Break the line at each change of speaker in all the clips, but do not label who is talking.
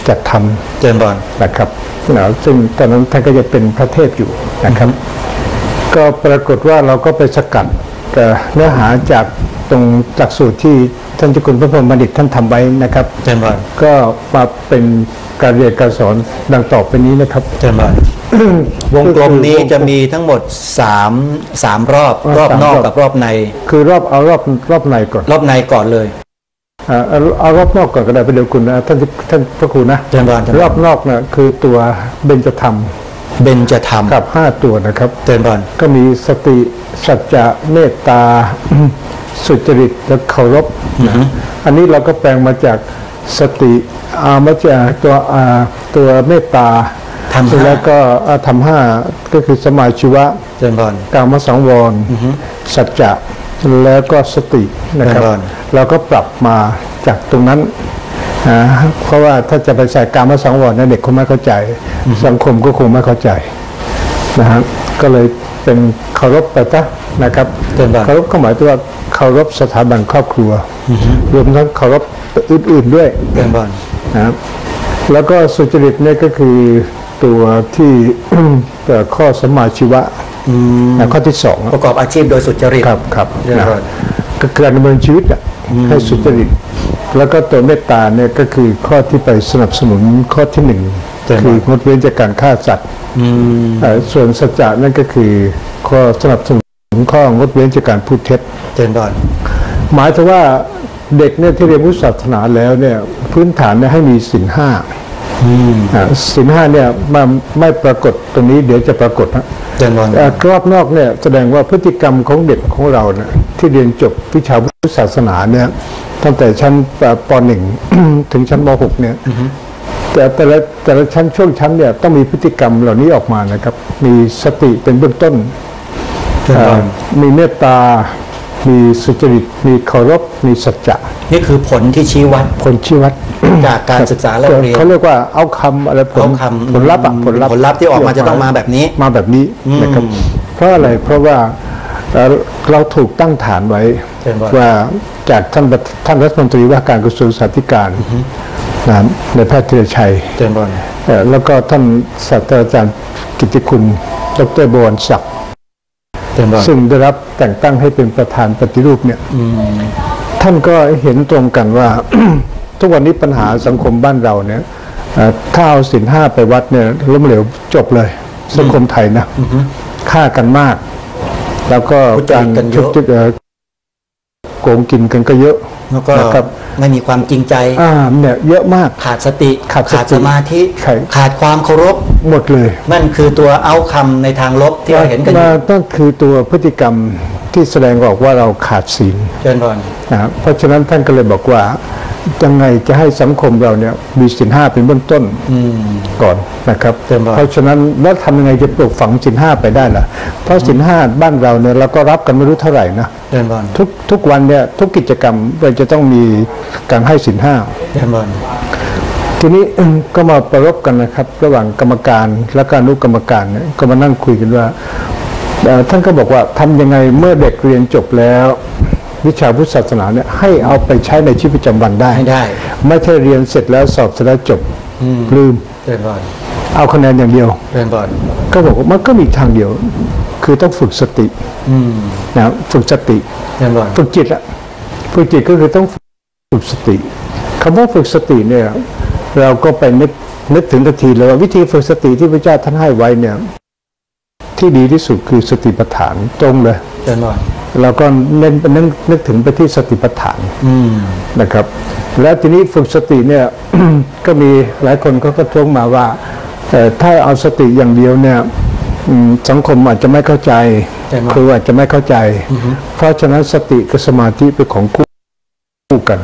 จัดท
เจริญพร
นะครับซึ่งตอนนั้นท่านก็จะเป็นพระเทพอยู่นะครับก็ปรากฏว่าเราก็ไปสกัดเนื้อหาจากตรงหลักสูตรที่ท่านเจ้าคุณพระพรหมบัณฑิตท่านทำไว้นะครับ
เจริญพร
ก็มาเป็นการเรียนการสอนดังต่อไปนี้นะครับ
เจริญพรวงกลมนี้จะมีทั้งหมด3รอบนอกกับรอบใน
คือรอบในก่อน
รอบในก่อนเลย
เอารอบนอกก่อนก็ได้ประเดี๋ยวคุณนะท่านพระครูนะ
เจริญพร
รอบนอกนะคือตัวเบญจธรรมกับ5ตัวนะครับ
เจริญพร
ก็มีสติสัจจะเมตตาสุจริตและเคารพอันนี้เราก็แปลงมาจากสติมาจากตัวเมตตาแล้วก็ธรรม5ก็คือสมาชีวะ
เจริญพร
กามสังวรสัจจะแล้วก็สตินะครับเราก็ปรับมาจากตรงนั้นเพราะว่าถ้าจะไปใส่กามสังวรนั้นเด็กคงไม่เข้าใจสังคมก็คงไม่เข้าใจนะฮะก็เลยเป็นเคารพไปซะนะครับเคารพก็หมายถึงว่าเคารพสถาบันครอบครัวรวมทั้งเคารพอื่นๆด้วยนะครับแล้วก็สุจริตเนี่ยก็คือตัวที่ข้อสัมมาชีวะข้อที่2
ประกอบอาชีพโดยสุจริต
ครับก็การดำเนินชีวิตให้สุจริตแล้วก็ตัวเมตตาเนี่ยก็คือข้อที่ไปสนับสนุนข้อที่1คืองดเว้นจากการฆ่าสัตว์ส่วนสัจจะนั่นก็คือข้อสนับสนุนข้องดเว้นจากการพูดเท็จหมายถึงว่าเด็กเนี่ยที่เรียนพุทธศาสนาแล้วเนี่ยพื้นฐานเนี่ยให้มีศีล 5ศีล 5เนี่ยไม่ปรากฏตรงนี้เดี๋ยวจะปรากฏนะรอบนอกเนี่ยแสดงว่าพฤติกรรมของเด็กของเราเนี่ยที่เรียนจบวิชาพุทธศาสนาเนี่ยตั้งแต่ชั้นป .1 ถึงชั้นม .6 เนี่ยแต่ละชั้นช่วงชั้นเนี่ยต้องมีพฤติกรรมเหล่านี้ออกมานะครับมีสติเป็นเบื้องต้นมีเมตตามีสุจริตมีเคารพมีสัจจะ
นี่คือผลที่ชี้วัดจากการศึกษาและเรียน
เขาเรียกว่าเอาคำอะไรผลลัพธ์
ที่ออกมาจะต้องมาแบบนี้
นะครับเพราะอะไรเพราะว่าเราถูกตั้งฐานไว้ว่าจากท่านรัฐมนตรีว่าการกระทรวงศึกษาธิการในแพทย์ธีรชัยแล้วก็ท่านศาสตราจารย์กิตติคุณดร.บวรศักดิ์ซึ่งได้รับแต่งตั้งให้เป็นประธานปฏิรูปเนี่ยท่านก็เห็นตรงกันว่า ทุกวันนี้ปัญหาสังคมบ้านเราเนี่ยถ้าเอาศีล 5ไปวัดเนี่ยล้มเหลวจบเลยสังคมไทยนะฆ่ากันมากแล้วก็การโกงกินกันก็เยอะ
แล้วก็ไม่มีความจริงใจ
เนี่ยเยอะมาก
ขาดสติขาดสมาธิขาดความเคารพ
หมดเลย
นั่นคือตัวเอาคำในทางลบที่เราเห็นกันอยู่
นั่นคือตัวพฤติกรรมที่แสดงออกว่าเราขาดศีลเพราะฉะนั้นท่านก็เลยบอกว่ายังไงจะให้สังคมเราเนี่ยมีศีล 5เป็นเบื้องต้นก่อนนะครับเพราะฉะนั้นแล้วทำยังไงจะปลูกฝังศีล 5ไปได้ล่ะเพราะศีล 5บ้านเราเนี่ยเราก็รับกันไม่รู้เท่าไหร่นะทุกวันเนี่ยทุกกิจกรรมเราจะต้องมีการให้ศีล 5ทีนี้ก็มาประรบกันนะครับระหว่างกรรมการและการอนุกรรมการเนี่ยก็มานั่งคุยกันว่าท่านก็บอกว่าทำยังไงเมื่อเด็กเรียนจบแล้ววิชาพุทธศาสนาเนี่ยให้เอาไปใช้ในชีวิตประจำวันได้ไม่ใช่เรียนเสร็จแล้วสอบเสร็จแล้วจบลืมเอาคะแนนอย่างเดียวก็บอกว่ามันก็มีทางเดียวคือต้องฝึกสตินะฝึกสติฝึกจิตฝึกจิตก็คือต้องฝึกสติคำว่าฝึกสติเนี่ยเราก็ไปนึกถึงทันทีเลยว่าวิธีฝึกสติที่พระเจ้าท่านให้ไว้เนี่ยที่ดีที่สุดคือสติปัฏฐานตรงเลยเราก็เน้นไปนึกถึงไปที่สติปัฏฐานนะครับแล้วทีนี้ฝึกสติเนี่ย ก็มีหลายคนเขาก็ท้วงมาว่าถ้าเอาสติอย่างเดียวเนี่ยสังคมอาจจะไม่เข้าใจครูอาจจะไม่เข้าใจเพราะฉะนั้นสติกับสมาธิเป็นของคู่กัน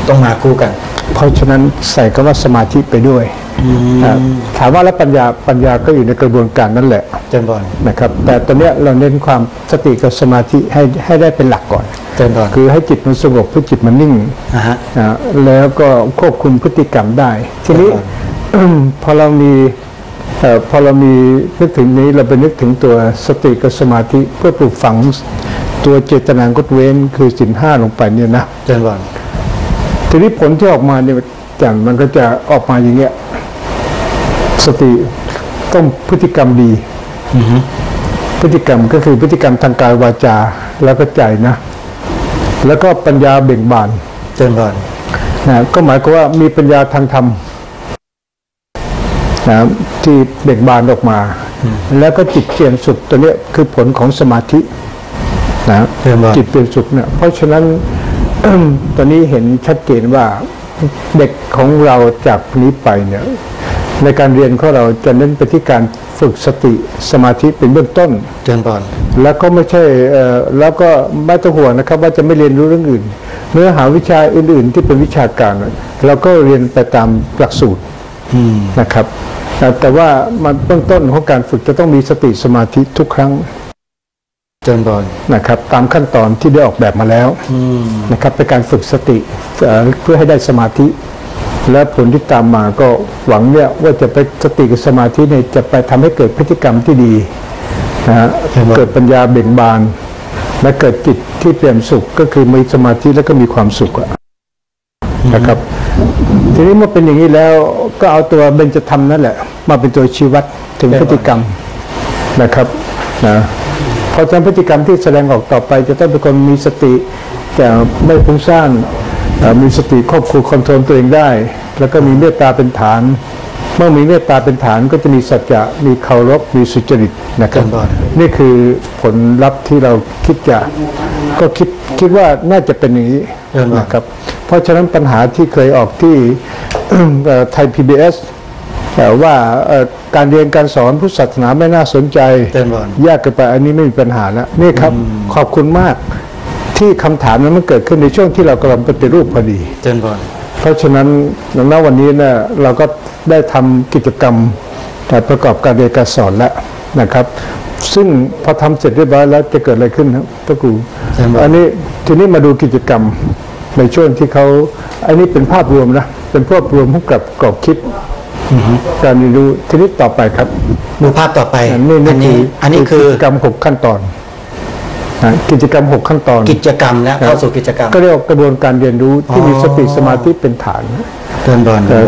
ต้องมาคู่กัน
เพราะฉะนั้นใส่คำว่าสมาธิไปด้วยถามว่าแล้วปัญญาก็อยู่ในกระบวนการนั่นแหละนะครับแต่ตอนนี้เราเน้นความสติกับสมาธิให้ได้เป็นหลักก่อนคือให้จิตมันสงบให้จิตมันนิ่งแล้วก็ควบคุมพฤติกรรมได้ทีนี้พอเรามีนึกถึงนี้เราไปนึกถึงตัวสติกับสมาธิเพื่อปลูกฝังตัวเจตนางดเว้นคือศีล 5ลงไปเนี่ยนะทีนี้ผลที่ออกมาเนี่ย อย่างมันก็จะออกมาอย่างเงี้ยสติต้องพฤติกรรมดีพฤติกรรมก็คือพฤติกรรมทางกายวาจาแล้วก็ใจนะ แล้วก็ปัญญาเบ่งบาน
เจริญพร
นะก็หมายความว่ามีปัญญาทางธรรมนะที่เบ่งบานออกมาแล้วก็จิตเปลี่ยนสุขตัวนี้คือผลของสมาธินะจิตเปลี่ยนสุขเนี่ยเพราะฉะนั้น ตอนนี้เห็นชัดเจนว่าเด็กของเราจากนี้ไปเนี่ยในการเรียนของเราจะเน้นไปที่การฝึกสติสมาธิเป็นเบื้องต้น
เจริญพร
แล้วก็ไม่ใช่แล้วก็ไม่ต้องห่วงนะครับว่าจะไม่เรียนรู้เรื่องอื่นเนื้อหาวิชาอื่นๆที่เป็นวิชาการเราก็เรียนไปตามหลักสูตรนะครับแต่ว่ามันเบื้องต้นของการฝึกจะต้องมีสติสมาธิทุกครั้ง
เจริญพร
นะครับตามขั้นตอนที่ได้ออกแบบมาแล้วนะครับเป็นการฝึกสติเพื่อให้ได้สมาธิและผลที่ตามมาก็หวังเนี่ยว่าจะไปสติกับสมาธิเนี่ยจะไปทำให้เกิดพฤติกรรมที่ดีนะฮะเกิดปัญญาเบ่งบานและเกิดจิตที่เปี่ยมสุขก็คือมีสมาธิแล้วก็มีความสุขนะครับทีนี้เมื่อเป็นอย่างนี้แล้วก็เอาตัวเบญจธรรมนั่นแหละมาเป็นตัวชี้วัดถึงพฤติกรรมนะครับนะเพราะฉะนั้นพฤติกรรมที่แสดงออกต่อไปจะต้องเป็นคนมีสติแต่ไม่ฟุ้งซ่านมีสติควบคุมคอนโทรลตัวเองได้แล้วก็มีเมตตาเป็นฐานเมื่อมีเมตตาเป็นฐานก็จะมีสัจจะมีเคารพมีสุจริตนะครับนี่คือผลลัพธ์ที่เราคิดว่าน่าจะเป็นอย่างนี้นะครับเพราะฉะนั้นปัญหาที่เคยออกที่ไทย PBS แต่ว่าการเรียนการสอนพุทธศาสนาไม่น่าสนใจยากเกินไปอันนี้ไม่มีปัญหาแล้วนี่ครับขอบคุณมากที่คำถามนั้นมันเกิดขึ้นในช่วงที่เรากำลังปฏิรูปพอดีเพราะฉะนั้นณวันนี้เนี่ยเราก็ได้ทำกิจกรรมประกอบการเรียนการสอนแล้วนะครับซึ่งพอทำเสร็จเรียบร้อยแล้วจะเกิดอะไรขึ้นครับพระครูอันนี้ทีนี้มาดูกิจกรรมในช่วงที่เขาอันนี้เป็นภาพรวมนะเป็นภาพรวมของกรอบคิดการเรียนรู้ทีนี้ต่อไปครับ
ดูภาพต่อไปอันนี้คือ
กิจกรรม6ขั้นตอนกิจกรรม6ขั้นตอน
กิจกรรมนะเข้าสู่กิจกรรม
ก็เรียกกระบวนการเรียนรู้ที่มีสติสมาธิเป็นฐาน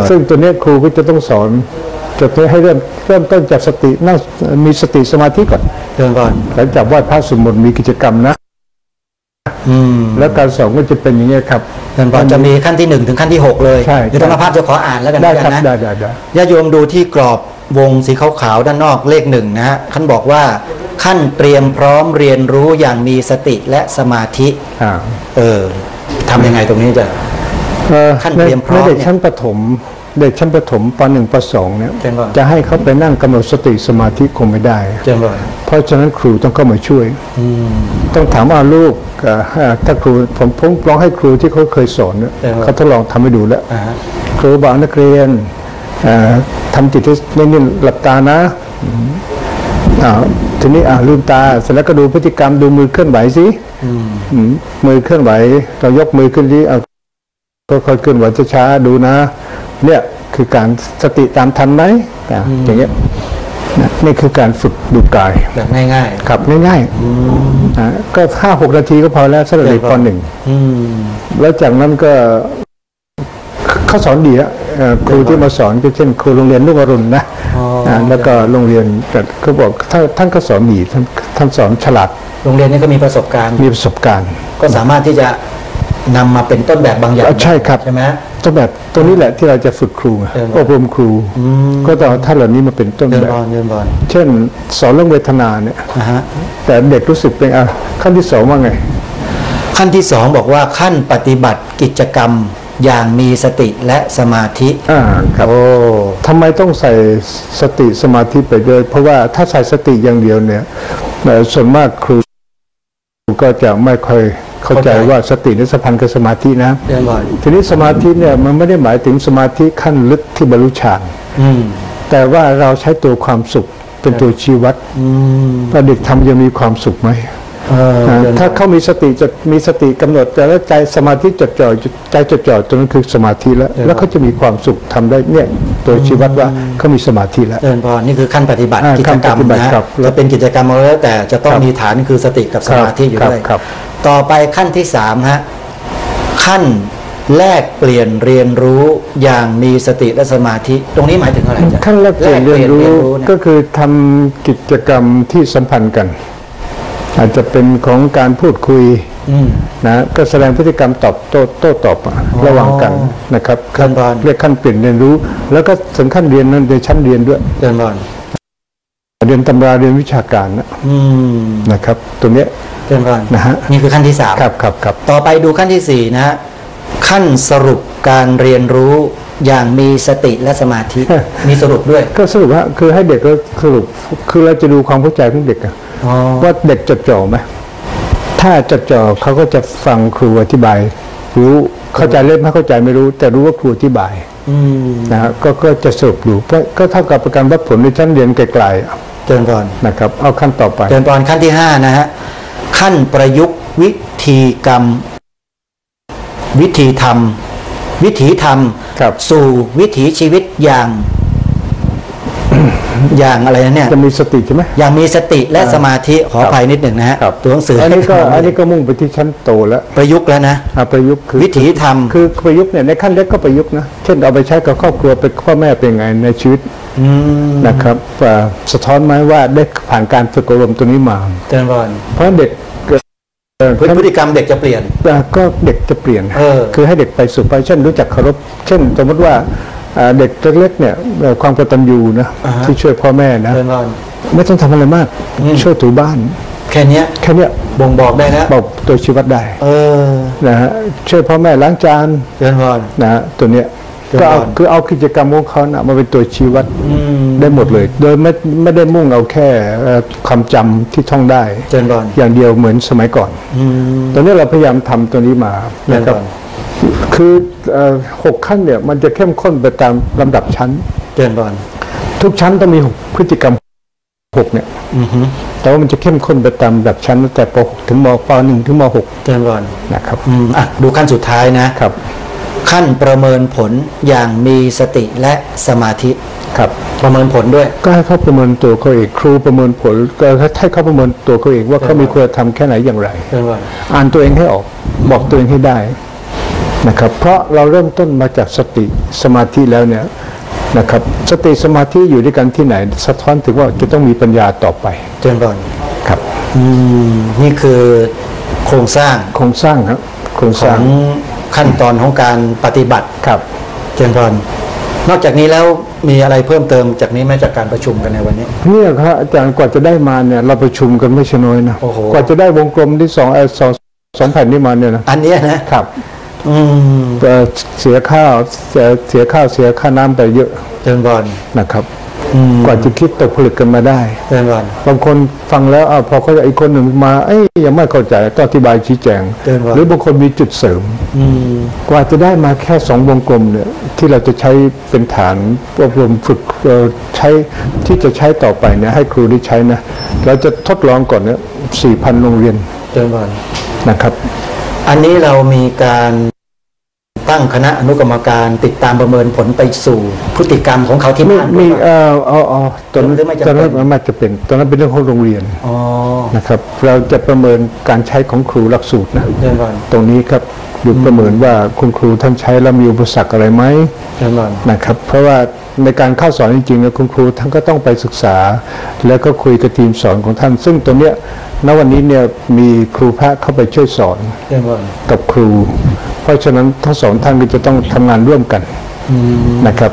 ซึ่งตัวนี้ครูก็จะต้องสอนจะให้เริ่มต้นจากสตินั่งมีสติสมาธิก่อนหลังจากไหว้พระสวดมนต์มีกิจกรรมนะแล้วการสอนก็จะเป็นอย่างนี้ครับ
จะมีขั้นที่1ถึงขั้นที่6เลยเดี๋ยวธรรมภาพจะขออ่านแล้วกันนะญาติโยมดูที่กรอบวงสีขาวๆด้านนอกเลข1นะฮะท่านบอกว่าขั้นเตรียมพร้อมเรียนรู้อย่างมีสติและสมาธิทำยังไงตรงนี้จะขั้นเตรียมพร้อม
เด็กชั้นประถมป .1 ป .2 เนี่ยจะให้เขาไปนั่งกำหนดสติสมาธิคงไม่ได้เพราะฉะนั้นครูต้องเข้ามาช่วยต้องถามว่าลูกถ้าครูผมลองให้ครูที่เขาเคยสอนเขาทดลองทำให้ดูแล้วครูบอกนักเรียนทำจิตให้นิ่งๆหลับตานะทีนี้ลืมตาเสร็จแล้วก็ดูพฤติกรรมดูมือเคลื่อนไหวสิมือเคลื่อนไหวเรายกมือขึ้นดิค่อยๆเคลื่อนไหวช้าๆดูนะเนี่ยคือการสติตามทันไหมอย่างเงี้ยนี่คือการฝึกดูกาย
แบบง่าย
ๆครับง่ายๆก็5-6 นาทีก็พอแล้วสำหรับเด็กป .1 แล้วจากนั้นก็เขาสอนดีอะครูที่มาสอนก็เช่นครูโรงเรียนลูกอรุณนะแล้วก็โรงเรียนแต่เขาบอกท่านก็สอนดีท่านสอนฉลาด
โรงเรียนนี้ก็มีประสบการณ์ก็สามารถที่จะนำมาเป็นต้นแบบบางอย่าง
ใช่ครับ
ใช่ไหม
ต้นแบบตัวนี้แหละที่เราจะฝึกครูอบรมครูก็ต้องเอาท่านเหล่านี้มาเป็นต้นแบบเช่นสอนเรื่องเวทนาเนี่ยแต่เด็กรู้สึกเป็นขั้นที่2ว่าไง
ขั้นที่2บอกว่าขั้นปฏิบัติกิจกรรมอย่างมีสติและสมาธิ
ครับทำไมต้องใส่สติสมาธิไปด้วยเพราะว่าถ้าใส่สติอย่างเดียวเนี่ยส่วนมากครูก็จะไม่ค่อยเข้าใจว่าสตินี่สัมพันธ์กับสมาธินะทีนี้สมาธิเนี่ยมันไม่ได้หมายถึงสมาธิขั้นลึกที่บรรลุฌานแต่ว่าเราใช้ตัวความสุขเป็นตัวชี้วัดว่าเด็กทำจะมีความสุขไหมถ้าเขามีสติจะมีสติกำหนดแต่แล้วใจสมาธิจดจ่อใจจดจ่อตรงนั้นคือสมาธิแล้วเขาจะมีความสุขทำได้เนี่ยตัวชี้วัดว่าเขามีสมาธิแล้ว
พอนี่คือขั้นปฏิบัติกิจกรรมนะจะเป็นกิจกรรมแล้วแต่จะต้องมีฐานคือสติกับสมาธิอยู่ด้วยต่อไปขั้นที่3ฮะขั้น แลกเปลี่ยนเรียนรู้อย่างมีสติและสมาธิตรงนี้หมายถึงอะไรจ๊ะ
ขั้นแรกเปลี่ยนเรียนรู้ก็คือทำกิจกรรมที่สัมพันธ์กัน อาจจะเป็นของการพูดคุยนะก็แสดงพฤติกรรมโต้ตอบระหว่างกันนะครับเรียกขั้นเปลี่ยนเรียนรู้ แล้วก็ถึงขั้นเรียนนั้นในชั้นเรียนด้วยเรียนตำราเรียนวิชาการนะครับตัวเนี้ยนะฮะ
นี่คือขั้นที่3
ครับ
ต่อไปดูขั้นที่4นะฮะขั้นสรุปการเรียนรู้อย่างมีสติและสมาธิมีสรุปด้วย
ก็สรุปว่าคือให้เด็กก็สรุปคือเราจะดูความเข้าใจของเด็กว่าเด็กจดจ่อไหมถ้าจดจ่อเขาก็จะฟังครูอธิบายรู้เข้าใจเล่นไม่เข้าใจไม่รู้แต่รู้ว่าครูอธิบายนะฮะก็จะสรุปดูก็เท่ากับการวัดผลในชั้นเรียนไกลๆ
เจริญพร
นะครับเอาขั้นต่อไป
เจริญพรขั้นที่5นะฮะขั้นประยุกต์วิธีกรรมวิธีธรรมสู่วิถีชีวิตอย่างอะไรนะเนี่ย
จะมีสติใช่ไหม
อย่างมีสติและสมาธิขออภัยนิดหนึ่งนะฮะตัวหนังสือ
อันนี้ก็มุ่งไปที่ชั้นโตแล้ว
ประยุกต์แล้วนะ
ประยุกต์คือ
วิถีธรรม
คือประยุกต์เนี่ยในขั้นเล็กก็ประยุกต์นะเช่นเอาไปใช้กับครอบครัวเป็นพ่อแม่เป็นไงในชีวิตนะครับสะท้อนไหมว่าได้ผ่านการฝึกอบรมตัวนี้มา
เจริญพร
เพราะเด็ก
พฤติกรรมเด็กจะเปลี่ยน
ก็เด็กจะเปลี่ยนคือให้เด็กไปสู่ไปเช่นรู้จักเคารพเช่นสมมติว่าเด็กเล็กๆเนี่ยความกตัญญูนะที่ช่วยพ่อแม่นะไม่ต้องทำอะไรมากช่วยถูบ้าน
แค่นี้บ่งบอกได้นะ
บอกตัวชีวิตได้นะฮะช่วยพ่อแม่ล้างจานนะตัวเนี้ยก็คือเอากิจกรรมของเขานะมาเป็นตัวชี้วัดได้หมดเลยโดยไม่ได้มุ่งเอาแค่ความจำที่ท่องได้อย่างเดียวเหมือนสมัยก่อนตอนนี้เราพยายามทำตัวนี้มานะครับคือ6 ขั้นเนี่ยมันจะเข้มข้นไปตามลำดับชั้นทุกชั้นต้องมีพฤติกรรม6เนี่ยแต่ว่ามันจะเข้มข้นไปตามลำดับชั้นตั้งแต่ป.6 ถึงป.1 ถึงม.6นะครับ
ดูขั้นสุดท้ายนะครับขั้นประเมินผลอย่างมีสติและสมาธิ
ครับ
ประเมินผลด้วย
ก็ให้เขาประเมินตัวเขาเองครูประเมินผลก็ให้เขาประเมินตัวเขาเองว่าเขามีคุณธรรมแค่ไหนอย่างไรอ่านตัวเองให้ออกบอกตัวเองให้ได้นะครับเพราะเราเริ่มต้นมาจากสติสมาธิแล้วเนี่ยนะครับสติสมาธิอยู่ด้วยกันที่ไหนสะท้อนถึงว่าจะต้องมีปัญญาต่อไป
เจริญพร
ครับ
นี่คือโครงสร้าง
ครับโครงสร้าง
ขั้นตอนของการปฏิบัติ
ครับ
เจริญพรนอกจากนี้แล้วมีอะไรเพิ่มเติมจากนี้ไหมจากการประชุมกันในวันนี้
เนี่ยครับอาจารย์กว่าจะได้มาเนี่ยเราประชุมกันไม่ใช่น้อยนะกว่าจะได้วงกลมที่2แผ่นนี้มาเนี่ยนะ
อันนี้นะครับ
เสียค่าน้ำไปเยอะ
เจริญพร
นะครับกว่าจะคิดตกผลึกกันมาได้บางคนฟังแล้วพอเขาอีกคนหนึ่งมายังไม่เข้าใจต้องอธิบายชี้แจงหรือบางคนมีจุดเสริมกว่าจะได้มาแค่2 วงกลมเนี่ยที่เราจะใช้เป็นฐานอบรมฝึกใช้ที่จะใช้ต่อไปเนี่ยให้ครูได้ใช้นะเราจะทดลองก่อนเนี่ย 4,000 โรงเรียนนะครับ
อันนี้เรามีการตั้งคณะอนุกรรมการติดตามประเมินผลไปสู่พฤติกรรมของเขาที่บ้าน
มีตอนนั้นไม่จะเป็นตอนนั้นเป็นเรื่องของโรงเรียนนะครับเราจะประเมินการใช้ของครูหลักสูตรนะตรงนี้ครับดูประเมินว่าคุณครูท่านใช้แล้วมีอุปสรรคอะไรไหมนะครับเพราะว่าในการเข้าสอนจริงๆนะคุณครูท่านก็ต้องไปศึกษาแล้วก็คุยกับทีมสอนของท่านซึ่งตัวเนี้ยณวันนี้เนี่ยมีครูพระเข้าไปช่วยสอนกับครูเพราะฉะนั้นทั้ง2 ท่านก็จะต้องทำงานร่วมกันนะครับ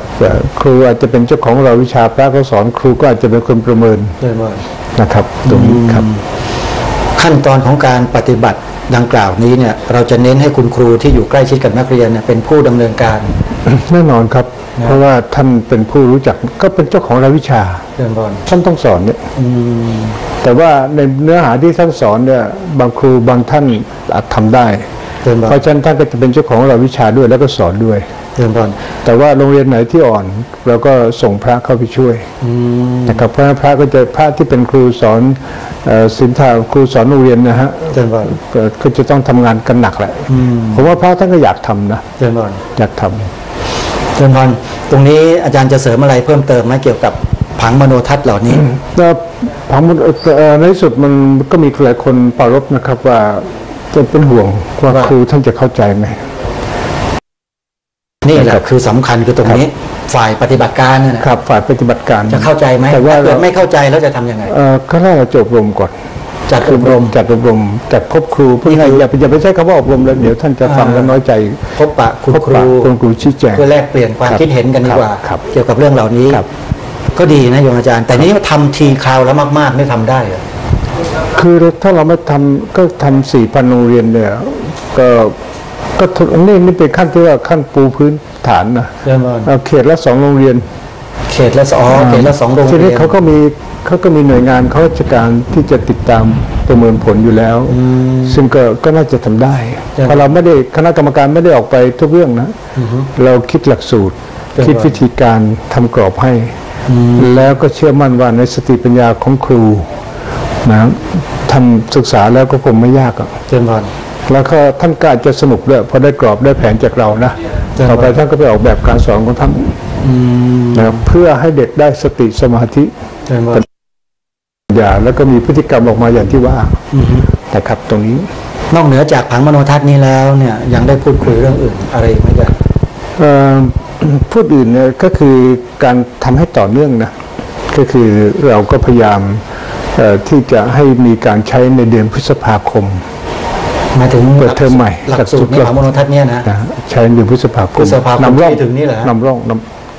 ครูอาจจะเป็นเจ้าของเราวิชาพระเขาสอนครูก็อาจจะเป็นคนประเมินนะครับตรงนี้ครับ
ขั้นตอนของการปฏิบัติดังกล่าวนี้เนี่ยเราจะเน้นให้คุณครูที่อยู่ใกล้ชิดกับนักเรียนเป็นผู้ดำเนินการ
แน่นอนครับเพราะว่าท่านเป็นผู้รู้จักก็เป็นเจ้าของรายวิชาท่านต้องสอนเนี่ยแต่ว่าในเนื้อหาที่ท่านสอนเนี่ยบางครูบางท่านอาจทำได้เพราะฉะนั้นท่านก็จะเป็นเจ้าของรายวิชาด้วยแล้วก็สอนด้วยแต่ว่าโรงเรียนไหนที่อ่อนเราก็ส่งพระเข้าไปช่วยนะครับเพราะพระก็จะพระที่เป็นครูสอนศิลธรรมครูสอนโรงเรียนนะฮะก็จะต้องทำงานกันหนักแหละผมว่าพระท่านก็อยากทำนะอยากทำ
เจริญพรตรงนี้อาจารย์จะเสริมอะไรเพิ่มเติมไหมเกี่ยวกับผังมโนทัศน์เหล่านี้
ผังในสุดมันก็มีหลายคนปรารภนะครับว่าจะเป็นห่วงว่าครูท่านจะเข้าใจไหม
นี่แหละคือสำคัญคือตรงนี้ฝ่ายปฏิบัติการนะครับ
ฝ่ายปฏิบัติการ
จะเข้าใจไหม
แต่ว่า
ถ้าเกิดไม่เข้าใจแล้วจะทำยังไง
ก็แรกเราจบรมก่อน
จัดอบรม
จัดอบรมจัดพบครูเพื่อให้อย่าไปใช้คำว่าอบรมแล้วเดี๋ยวท่านจะฟังแล้วน้อยใจ
พบปะคุณครู
คุณครูชี้แจง
เพื่อแลกเปลี่ยนความคิดเห็นกันดีกว่า
ครับ
เกี่ยวกับเรื่องเหล่านี้
ครับ
ก็ดีนะโยมอาจารย์ แต่นี้ทำทีคราวแล้วมากๆไม่ทำได้เหรอ
คือถ้าเราไม่ทำก็ทำ4,000โรงเรียนเนี่ยก็นี่เป็นขั้นที่ว่าขั้นปูพื้นฐานนะ
เริ่มต้น
เขตละ2โรงเรียน
เขตละเขตละ2โรง
ที
เรี
นี้
ยน
เขาก็มีหน่วยงานเขาราชการที่จะติดตามประเมินผลอยู่แล้ว ซึ่งก็น่าจะทำได้เพราะเราไม่ได้คณะกรรมการไม่ได้ออกไปทุกเรื่องนะเราคิดหลักสูตร คิดวิธีการทำกรอบให้ แล้วก็เชื่อมั่นว่าในสติปัญญาของครูนะทำศึกษาแล้วก็คงไม่ยากอ่ะ
เจริญพร
แล้วก็ท่านก็อาจจะสนุกด้วยพอได้กรอบได้แผนจากเรานะต่อไปท่านก็ไปออกแบบการสอนของท่านนะครับเพื่อให้เด็กได้สติสมาธิ
เจริญพร
ปัญญาแล้วก็มีพฤติกรรมออกมาอย่างที่ว่านะครับตรงนี้
นอกเหนือจากผังมโนทัศน์นี้แล้วเนี่ยยังได้พูดคุยเรื่องอื่นอะไรอีกไหมจ๊ะ
พูดอื่นเนี่ยก็คือการทำให้ต่อเนื่องนะก็คือเราก็พยายามที่จะให้มีการใช้ในเดือนพฤษภาคม
มาถึง
เปิดเทอมใหม่
หลักสูตรนี้ผังมโนทัศน์เนี่ยนะ
ใช้ในเดือนพฤษภาคม
พฤษภาคม
นำร่อง
ที่ถึงนี่เหรอฮะ
นำร่อง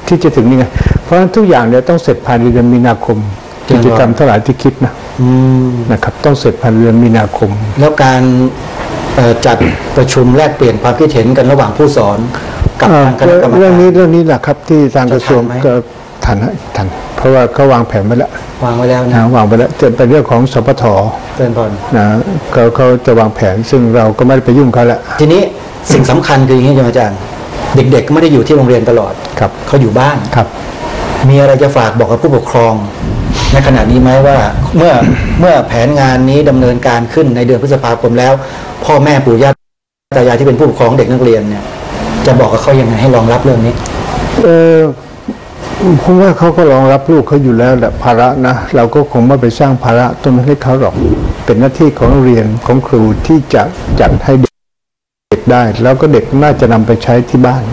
ที่จะถึงนี่ไงเพราะฉะนั้นทุกอย่างเนี่ยต้องเสร็จภายในเดือนมีนาคมกิจกรรมเท่าไหร่ที่คิดนะครับต้องเสร็จภายในเดือนมีนาคม
แล้วการจัดประชุมแลกเปลี่ยนความคิดเห็นกันระหว่างผู้สอนกับทางคณะกรรมการ
เรื่องนี้แหละครับที่ทางกระทรวง
จะทันไหม
ก็ทันเพราะว่าเขาวางแผนไว้แล้ว
วางไว้แล้วนะ
วางไปแล้วจะเป็นเรื่องของสปท
เจริญพร
นะเขาจะวางแผนซึ่งเราก็ไม่ได้ไปยุ่งเขาละ
ทีนี้สิ่งสำคัญคืออย่างนี้อาจารย์ เด็กๆก็ไม่ได้อยู่ที่โรงเรียนตลอด
ครับ
เขาอยู่บ้าน
ครับ
มีอะไรจะฝากบอกกับผู้ปกครอง ในขณะนี้ไหมว่าเมื่อแผนงานนี้ดำเนินการขึ้นในเดือนพฤษภาคมแล้ว พ่อแม่ปู่ย่าตายายที่เป็นผู้ปกครองเด็กนักเรียนเนี่ยจะบอกกับเขายังไงให้รองรับเรื่องนี้
ผมว่าเขาก็รองรับลูกเขาอยู่แล้วแหละภาระนะเราก็คงไม่ไปสร้างภาระตรงนั้นให้เขาหรอกเป็นหน้าที่ของโรงเรียนของครูที่จะจัดให้เด็กได้ แล้วก็เด็กน่าจะนำไปใช้ที่บ้าน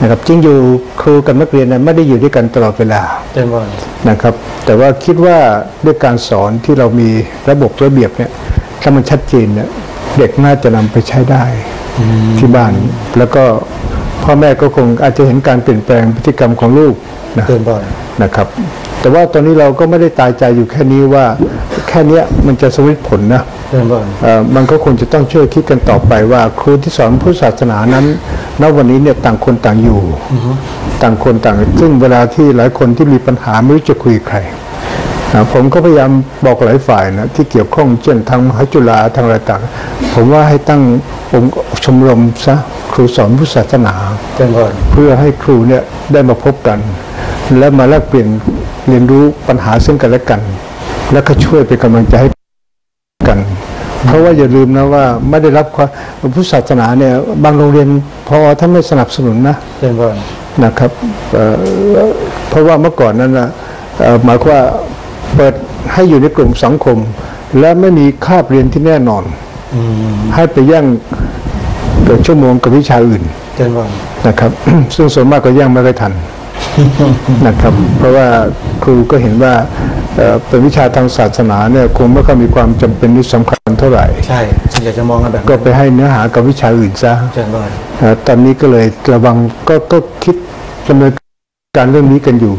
นะครับจริงอยู่ครูกับนักเรียนเนี่ยไม่ได้อยู่ด้วยกันตลอดเวลา
เจริญพร
นะครับ แต่ว่าคิดว่าด้วยการสอนที่เรามีระบบระเบียบเนี่ยถ้ามันชัดเจนเนี่ยเด็กน่าจะนำไปใช้ได้ที่บ้าน แล้วก็พ่อแม่ก็คงอาจจะเห็นการเปลี่ยนแปลงพฤติกรรมของลูกนะ
เจริญพร
นะครับ แต่ว่าตอนนี้เราก็ไม่ได้ตายใจอยู่แค่นี้ว่าแค่เนี้ยมันจะสำเร็จผลนะ
เจริญพร
มันก็คงจะต้องช่วยคิดกันต่อไปว่าครูที่สอนพุทธศาสนานั้นณวันนี้เนี่ยต่างคนต่างอยู่ต่างคนต่างซึ่งเวลาที่หลายคนที่มีปัญหาไม่รู้จะคุยใครผมก็พยายามบอกหลายฝ่ายนะที่เกี่ยวข้องเช่นทางมหาจุฬาทางอะไรต่างผมว่าให้ตั้งองค์ชมรมซะครูสอนพุทธศาสนา
เจริญพร
เพื่อให้ครูเนี่ยได้มาพบกัน และมาแลกเปลี่ยนเรียนรู้ปัญหาซึ่งกันและกัน แล้วก็ช่วยเป็นกำลังใจให้กัน เพราะว่าอย่าลืมนะว่าไม่ได้รับความพุทธศาสนาเนี่ยบางโรงเรียนพอท่านไม่สนับสนุนนะ
เจริญพร
นะครับเพราะว่าเมื่อก่อนนั้นนะหมายความว่าเปิดให้อยู่ในกลุ่มสังคม และไม่มีคาบเรียนที่แน่นอนให้ไปแย่งชั่วโมงกับวิชาอื่น
เจริญพร
นะครับ ซึ่งส่วนมากก็แย่งไม่ค่อยทัน นะครับ เพราะว่าครูก็เห็นว่าเป็นวิชาทางศาสนาเนี่ยคงไม่ค่อยมีความจำเป็นที่สำคัญเท่าไหร่
ใช่ฉันอยากจะมองกันแบบ
ก็ไปให้เนื้อหากับวิชาอื่นซะ
เจริญพร
ตอนนี้ก็เลยระวังก็คิดดำเนินการเรื่องนี้กันอยู่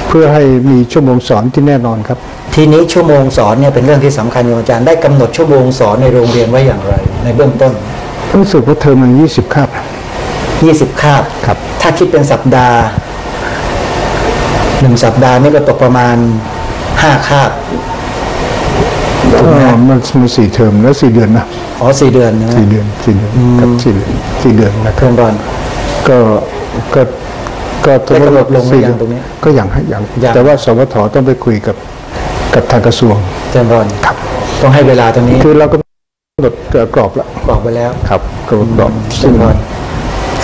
เพื่อให้มีชั่วโมงสอนที่แน่นอนครับ
ทีนี้ชั่วโมงสอนเนี่ยเป็นเรื่องที่สำคัญโยมอาจารย์ได้กำหนดชั่วโมงสอนในโรงเรียนไว้อย่างไร ในเบื้องต้น
รู้สึกว่าเทอมมัน20 คาบ
20 คาบ
ครับ
ถ้าคิดเป็นสัปดาห์1 สัปดาห์นี่ก็ตกประมาณ5 คาบถูกไหม
มัน4 เทอมแล้ว4 เดือนนะ
อ๋อ4 เดือนนะ
4 เดือนครับ4 เดือนนะค
เพิ่
รับ
มบอล
ก็
ได้กำหนดลงหรือยังตรงนี้
ก็อย่าง
ยัง
แต่ว่าสวทต้องไปคุยกับทางกระทรวง
เจริญพร
ครับ
ต้องให้เวลาตรงนี้
คือเราก็กำหนดกรอบแล้ว
บอกไปแล้ว
ครับกรอบ
เจริ
ซึ่ง
ญพร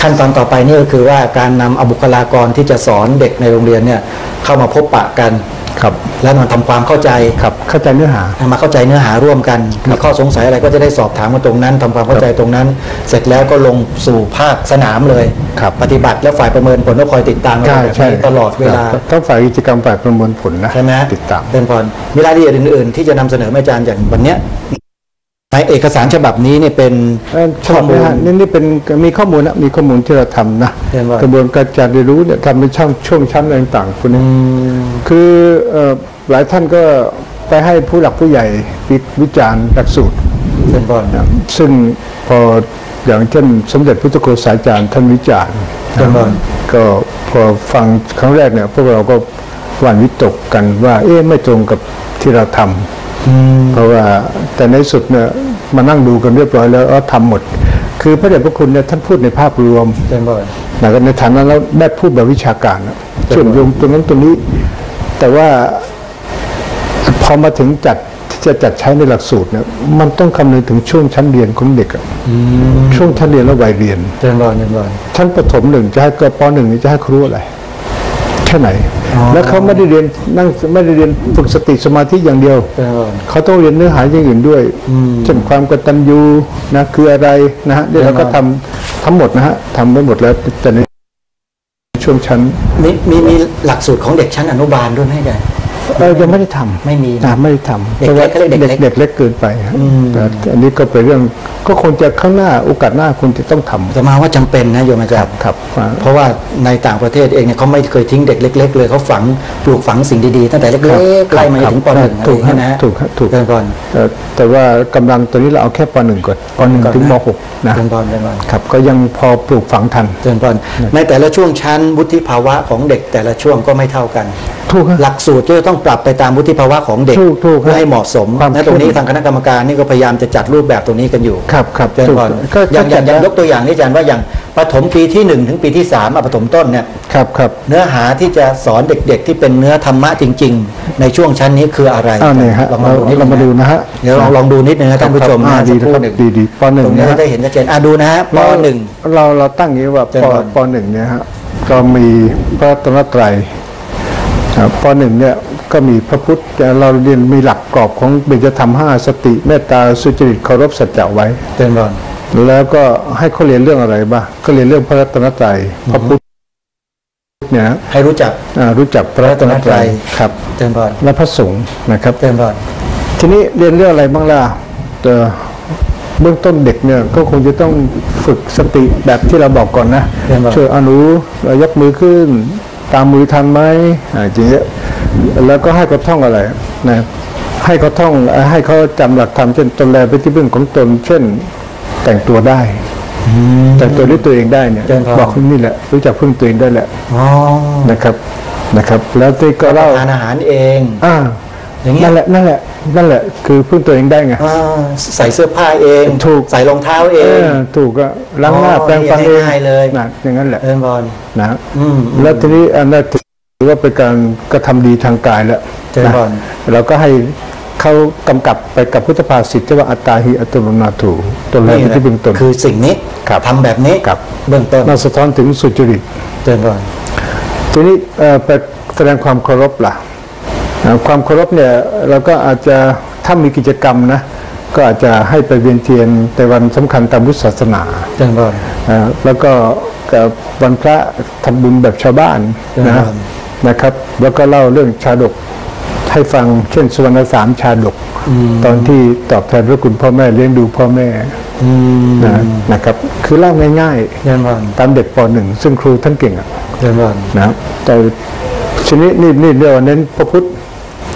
ค ขั้นตอนต่อไปนี่ก็คือว่าการนำเอาบุคลากรที่จะสอนเด็กในโรงเรียนเนี่ยเข้ามาพบปะกัน
ครับ
แล้วมาทำความเข้าใจ
ครับเข้าใจเนื้อหา
มาเข้าใจเนื้อหาร่วมกันมีข้อสงสัยอะไรก็จะได้สอบถามกันตรงนั้นทำความเข้าใจตรงนั้น เสร็จแล้วก็ลงสู่ภาคสนามเลย
ครับ
ปฏิบัติแล้วฝ่ายประเมินผลก็คอยติดตามกันแบบนี้ตลอดเวลา
ทั้งฝ่ายกิจกรรมฝ่ายประมวลผลนะ
ใช่ไหม
ติดตาม
เป็นพรมีรายละเอียดอื่นๆที่จะนำเสนออาจารย์อย่างวันเนี้ยในเอกสารฉบับนี้เนี่ยเป็นข้อมูล
นี่เป็นมีข้อมูลนะมีข้อมูลที่เราทำนะ
เรียนว่า
กระบวนการจัดเรียนรู้เนี่ยทำเป็นช่วงชั้นอะไรต่างๆพวกนี้คือหลายท่านก็ไปให้ผู้หลักผู้ใหญ่วิจารณ์หลักสูตร
เป็นพร
นะซึ่งพออย่างเช่นสมเด็จพระพุทธโฆษาจารย์ท่านวิจารณ์
เป็นพร
ก็พอฟังครั้งแรกเนี่ยพวกเราก็หวั่นวิตกกันว่าไม่ตรงกับที่เราทำเพราะว่าแต่ในสุดเนี่ยมานั่งดูกันเรียบร้อยแล้วทำหมด คือพระเดชพระคุณเนี่ยท่านพูดในภาพรวม
เป็นพร
ในฐานะแล้วได้พูดแบบวิชาการเชื่อมโยงตรงนั้นตรงนี้ แต่ว่าพอมาถึงที่จะจัดใช้ในหลักสูตรเนี่ยมันต้องคำนึงถึงช่วงชั้นเรียนของเด็กช่วงชั้นเรียนและวัยเรียน
เป็นพรเป็นพร
ชั้นประถมหนึ่งจะให้ปหนึ่งจะให้ครูอะไรแค่ไหน แล้วเขาไม่ได้เรียนไม่ได้เรียนฝึกสติสมาธิอย่างเดียว
เป็นพร
เขาต้องเรียนเนื้อหาอย่างอื่นด้วยเช่นความกตัญญูนะคืออะไรนะฮะเดี๋ยวเราก็ทำทั้งหมดนะฮะทำไว้หมดแล้วแต่ในช่วงชั้น
มีหลักสูตรของเด็กชั้นอนุบาลด้วยไหมอาจารย์
ยังไม่ได้ทำ
ไม่มี
ไม่ได้ทำ
เด็กเล็กเขาเรียกเด็กเล็ก
เด็กเล็กเกินไปฮะแต่อันนี้ก็เป็นเรื่องก็คงจะข้างหน้าโอกาสหน้าคุณจะต้องทำ
จะมาว่าจำเป็นนะโยมอาจารย์
ครับ
เพราะว่าในต่างประเทศเองเนี่ยเขาไม่เคยทิ้งเด็กเล็กๆเลยเขาปลูกฝังสิ่งดีๆตั้งแต่เล็กๆไล่มาจนถึงป .1 อะไรอย่างเงี้ยนะ
ถูกถูก
เป็นพร
แต่ว่ากำลังตัวนี้เราเอาแค่ป .1 ก่อนป .1 ถึงม .6 นะ
เป็นพรเป็นพร
ครับก็ยังพอปลูกฝังทัน
เจริญพรในแต่ละช่วงชั้นวุฒิภาวะของเด็กแต่ละช่วงก็ไม่เท่ากัน
ถูกครับ
หลักสูตรก็จะต้องปรับไปตามวุฒิภาวะของเด็ก
ถูกครับ
เพื่อให้เหมาะสม
ความ
และตรงนี้
เข้ม
ทางคณะกรรมการนี่ก็พยายามจะจัดรูปแบบตรงนี้กันอยู่
ครับครับ
เจริญพร
ก็
อย่างยกตัวอย่างนี้อาจารย์ว่าอย่างประถมปีที่1ถึงปีที่3ประถมต้นเนี่ย
ครับครับ
เนื้อหาที่จะสอนเด็กๆที่เป็นเนื้อธรรมะจริง ๆ ในช่วงชั้นนี้คืออะไร
เนี่ยฮะ
ลองดูนิด
เรามาดูนะฮะ
เดี๋ยวลองดูนิดนึงนะท่านผู้ชม
ครับ
นะ
ดี
สักครู่
ครับ
หนึ่ง
ดีป .1
ตรงนี้
นะ
จะ
ฮะ
ได้เห็นชัดเจนดูนะฮะป .1
เราตั้งอย่างนี้ว่า
เจริญพร
ป .1 เนี่ยฮะก็มีพระรัตนตรัยป .1 เนี่ยก็มีพระพุทธเราเรียนมีหลักกรอบของเบญจธรรม5สติเมตตาสุจริตเคารพสัจจะไว้
เจริญพร
แล้วก็ให้เขาเรียนเรื่องอะไรบ้างก็เรียนเรื่องพระรัตนตรัยพระพุทธเนี่ยนะ
ให้รู้จัก
รู้จักพระรัตนตรัยครับ
เจริญพร
และพระสงฆ์นะครับ
เจริญพร
ทีนี้เรียนเรื่องอะไรบ้างล่ะเบื้องต้นเด็กเนี่ยก็คงจะต้องฝึกสติแบบที่เราบอกก่อนนะช่วยอนุยกมือขึ้นตามมือทันไหมจริงๆแล้วก็ให้เขาท่องอะไรนะให้เขาท่องให้เขาจำหลักธรรมเช่นตนแลเป็นที่พึ่งของตนเช่นแต่งตัวได้แต่งตัวด้วยตัวเองได้เนี่ยบอกคุณนี่แหละรู้จักพึ่งตัวเองได้แหละ
อ๋อ
นะครับแล้วที่ก็เล่า
ทานอาหารเอง อย่างเงี้ย
นั่นแหละคือพึ่งตัวเองได้ไง
ใส่เสื้อผ้าเอง
ถูก
ใส่รองเท้าเอง
ถูกก็ล้างหน้าแปรงฟันเอง
ง่ายๆเลย
นะอย่างนั้นแหละ
เจริญพร
นะแล้วทีนี้อันนั้นถือว่าเป็นการกระทำดีทางกายแล้ว
เจริญพร
เราก็ให้เขากำกับไปกับพุทธภาษิตที่ว่าอัตตาหิอัตโนนาถูตนแรกเป็นที่พึ่งตน
คือสิ่งนี้
ครับ
ทำแบบนี้
ครับ
เบื้องต้น
น่าสะท้อนถึงสุจริต
เจริญพร
ทีนี้ไปแสดงความเคารพล่ะความเคารพเนี่ยเราก็อาจจะถ้ามีกิจกรรมนะก็อาจจะให้ไปเวียนเทียนในวันสำคัญตามพุทธศาสนา
เจริญพร
แล้วก็กับวันพระทำบุญแบบชาวบ้านนะครับแล้วก็เล่าเรื่องชาดกให้ฟังเช่นสุวรรณสามชาดกตอนที่ตอบแทนพระคุณพ่อแม่เลี้ยงดูพ่อแม่นะครับคือเล่าง่าย
เจริญพร
ๆตามเด็กป .1 ซึ่งครูท่านเก่ง
เจริญพร
นะแต่ชนิดนี่เรียกว่าเน้นพระพุทธ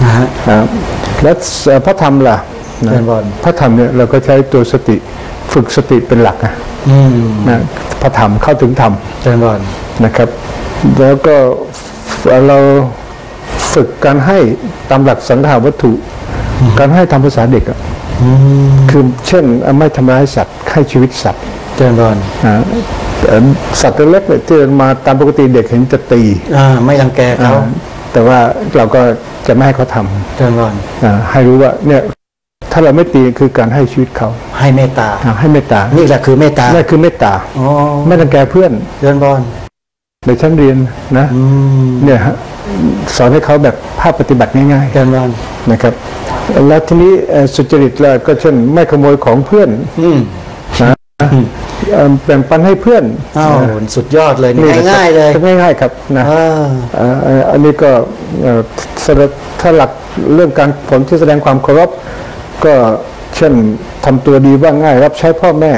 นะฮะ
และพระธรรมล่ะ
เจริญพร
พระธรรมเนี่ยเราก็ใช้ตัวสติฝึกสติเป็นหลักนะพระธรรมเข้าถึงธรรม
เจริญพร
นะครับ แล้วก็เราฝึกการให้ตามหลักสังฆาวัตถุ การให้ทำภาษาเด็กคือเช่นไม่ทำร้ายสัตว์ให้ชีวิตสัตว์
เจริญพร
สัตว์เล็กเนี่ยที่มาตามปกติเด็กเห็นจะตี
ไม่รังแกเขา
แต่ว่าเราก็จะไม่ให้เขาทำ
เจริญพร
ให้รู้ว่าเนี่ยท ถ้าเราไม่ตีคือการให้ชีวิตเขา
ให้เมตตา
ให้เมตตานี่
นี่แหละคือเมตตา
นั่นคือเมตตา
อ๋อ
ไม่รังแกเพื่อน
เดินบอล
ในชั้นเรียนนะเนี่ยฮะสอนให้เขาแบบภาพปฏิบัติง่าย
เดินบอล
ๆนะครับแล้วทีนี้สุจริตแล้วก็เช่นไม่ขโมยของเพื่อนนะแบ่งปันให้เพื่อน
อ้าวสุดยอดเลยง่ายๆเลย
ง่ายๆครับนะอันนี้ก็ถ้าหลักเรื่องการผลที่แสดงความเคารพก็เช่นทำตัวดีว่าง่ายรับใช้พ่อแม่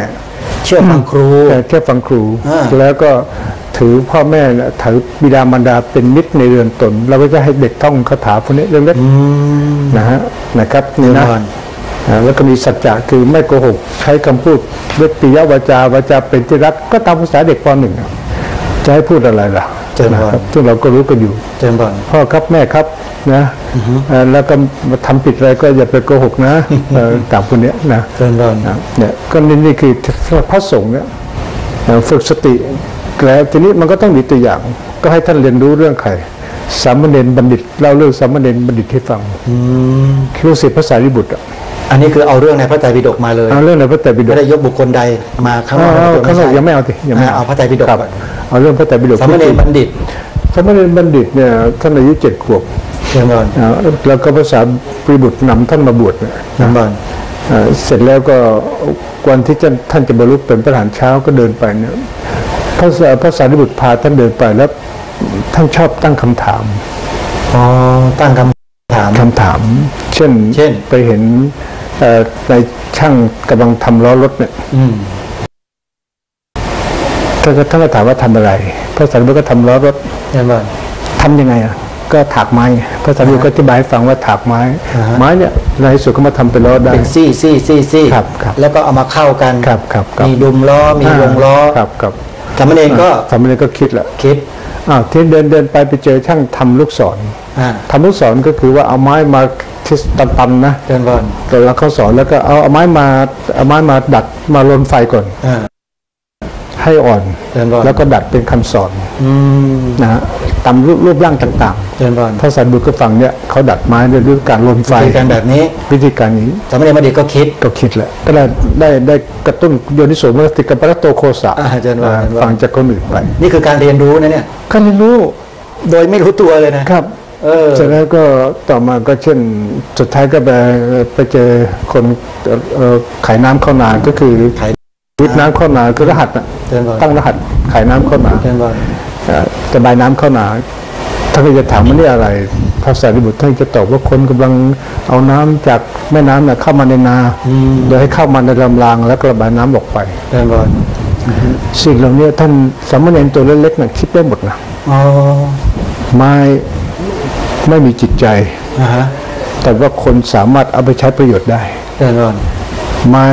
เชื่อฟังครู
เชื่อฟังครูแล้วก็ถือพ่อแม่ถือบิดามารดาเป็นมิตรในเรือนตนเราก็จะให้เด็กท่องคาถาพวกนี้เรื่องเล็กนะครับนี่นะแล้วก็มีสัจจะคือไม่โกหกใช้คำพูดเวทียวาจาวาจาเป็นที่รักก็ตามภาษาเด็กป .1 จะให้พูดอะไรล่ะนะครับซึ่งเราก็รู้กันอยู่พ่อครับแม่ครับนะแล้วก็มาทำผิดอะไรก็อย่าไปโกหกนะตามคนนี้นะเนี่ยก็นี่คือพระสงฆ์เนี่ยฝึกสติแล้วทีนี้มันก็ต้องมีตัวอย่างก็ให้ท่านเรียนรู้เรื่องใครสามเณรบัณฑิตเล่าเรื่องสามเณรบัณฑิตให้ฟังลูกศิษย์พระสารีบุตร
อันนี้คือเอาเรื่องในพระไตรปิฎกมาเลย
เอาเรื่องในพระไตรปิฎก
ไม่ได้ยกบุคคลใดมาข้างนอก
ยังไม่เอาสิยังไม่
เอาพระไตรปิฎก
เอาเรื่องพระไตรปิฎก
สามเณรบัณฑิต
เนี่ยท่านอายุ7 ขวบแล้วก็พระสารีบุตรนำท่านมาบวชเสร็จแล้วก็วันที่ท่านจะบรรลุเป็นพระอรหันต์เช้าก็เดินไปเนี่ยพระสารีบุตรพาท่านเดินไปแล้วท่านชอบตั้งคำถาม
ตั้งค
ำถามเช่นไปเห็นในช่างกำลังทำล้อรถเนี่ยท่านก็ถามว่าทำอะไรพระสารีบุตรก็ทำล้อรถทำยังไงก็ถากไม้พระสารีบุตรก็อธิบายให้ฟังว่าถากไม้เนี่ยในที่สุดก็มาทำเป็นล้อได้
เป็นซี่แล้วก็เอามาเข้ากันมีดุมล้อมีวงล้อสามเณร
ก็คิดที่เดินไปเจอช่างทำลูกศรทำลูกศรก็คือว่าเอาไม้มาที่ตันนะแล้วเขาสอนแล้วก็เอาไม้มาดัดมาลนไฟก่อนให้อ่อนแล้วก็ดัดเป็นคำสอนนะฮะตามรูปร่างต่างๆถ้าสารีบุตรก็ฟังเนี่ยเขาดัดไม้ด้วยการลนไฟ
วิธีการแบบนี้
วิธีการนี้
สามเณรบัณฑิตก็คิด
แหละก็ได้กระตุ้นโยนิโสมนสิกปรโตโคสะฟังจากคนอื่นไป
นี่คือการเรียนรู้นะเนี่ย
การเรียนรู้
โดยไม่รู้ตัวเลยนะครับ
เสร็จแล้วก็ต่อมาก็เช่นสุดท้ายก็ไปเจอคนขายน้ำเข้านาก็คือวิทน้ำเข้านาคือรหัสตั้งรหัสขายน้ำเข้านาจะบายน้ำเข้านาท่านก็จะถามว่านี่อะไรพระสารีบุตรท่านจะตอบว่าคนกำลังเอาน้ำจากแม่น้ำเข้ามาในนาโดยให้เข้ามาในลำรางแล้วก็ระบายน้ำออกไปสิ่งเหล่านี้ท่านสามเณรตัวเล็กๆน่ะคิดได้หมดนะไม่มีจิตใจแต่ว่าคนสามารถเอาไปใช้ประโยชน์ได้ไม้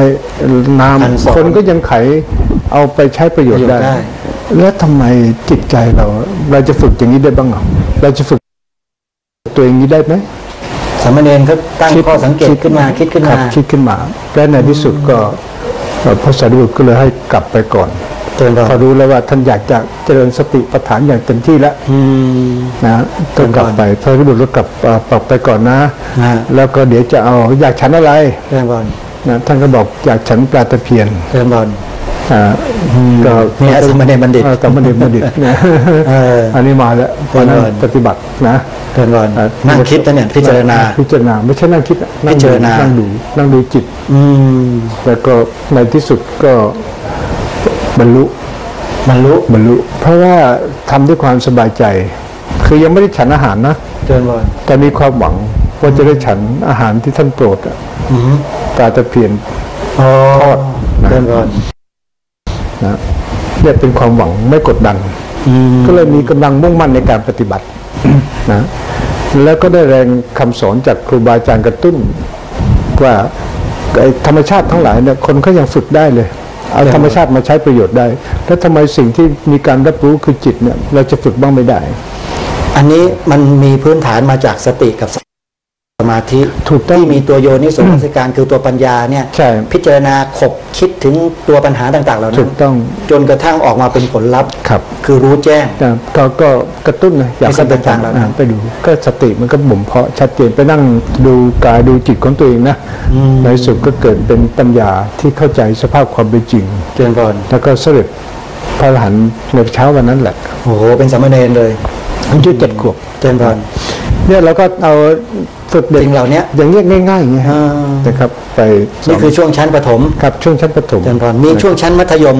น้ำคนก็ยังไขเอาไปใช้ประโยชน์ได้แล้วทำไมจิตใจเราจะฝึกอย่างนี้ได้บ้างเราจะฝึกตัวอย่างนี้ได้ไหม
สามเณรก็ตั้งข้อสังเกตขึ้นมาคิดขึ้นมา
และในที่สุดก็พระสารีบุตรก็เลยให้กลับไปก่อนพอรู้แล้วว่าท่านอยากจะเจริญสติปัฏฐานอย่างเต็มที่แล้วนะต้องกลับไปพระสารีบุตรก็กลับไปก่อนนะแล้วก็เดี๋ยวจะเอาอยากฉันอะไรนะท่านก็บอกอยากฉันปลาตะเพียน
ก็เนี่ยสามเณรบัณฑิต
อันนี้มาแล้วพอนั้นปฏิบัตินะ
นั่งคิดนะเนี่ยพิจารณา
ไม่ใช่นั่งคิด
พิจารณา
นั่งดูจิตแล้วก็ในที่สุดก็บรรลุเพราะว่าทำด้วยความสบายใจคือยังไม่ได้ฉันอาหารนะแต่มีความหวังว่าจะได้ฉันอาหารที่ท่านโปรดปลาตะเพียนทอดนะเนี่ยเป็นความหวังไม่กดดันก็เลยมีกำลังมุ่งมั่นในการปฏิบัตินะแล้วก็ได้แรงคำสอนจากครูบาอาจารย์กระตุ้นว่าธรรมชาติทั้งหลายเนี่ยคนก็ยังฝึกได้เลยเอาธรรมชาติมาใช้ประโยชน์ได้แล้วทำไมสิ่งที่มีการรับรู้คือจิตเนี่ยเราจะฝึกบ้างไม่ได้
อันนี้มันมีพื้นฐานมาจากสติกับ สมาธิ
ถูกต้อง
ที่มีตัวโยนิโสมนสิการคือตัวปัญญาเนี่ย
ใช่
พิจารณาขบคิดถึงตัวปัญหาต่างๆเหล่านั้
ถู
น
กต้อง
จนกระทั่งออกมาเป็นผลลัพธ์
ครับ
คือรู้แจ้ง
ก็กระตุ้นนะอยาก
ในสิ่ง
ไป
ต่างๆเหล่านั้น
ไปดูก็สติมันก็บ่มเพาะชัดเจนไปนั่งดูกายดูจิตของตัวเองนะในสุดก็เกิดเป็นปัญญาที่เข้าใจสภาพความเป็นจริง
เจริญพร
แล้วก็เสด็จพระอรหันต์ในเช้าวันนั้นแหละ
โอ้โหเป็นสามเณรเลย
อายุ7 ขวบ
เจริญพร
เนี่ยเราก็เอาฝึกเด็ก
สิ่งเหล่านี้
อย่างเงี้ยง่ายๆอย่างเงี้ยฮะ
อ่า
นะครับไปส
นี่คือช่วงชั้นประถม
ครับช่วงชั้นประถม
เจริญพรมีช่วงชั้นมัธยม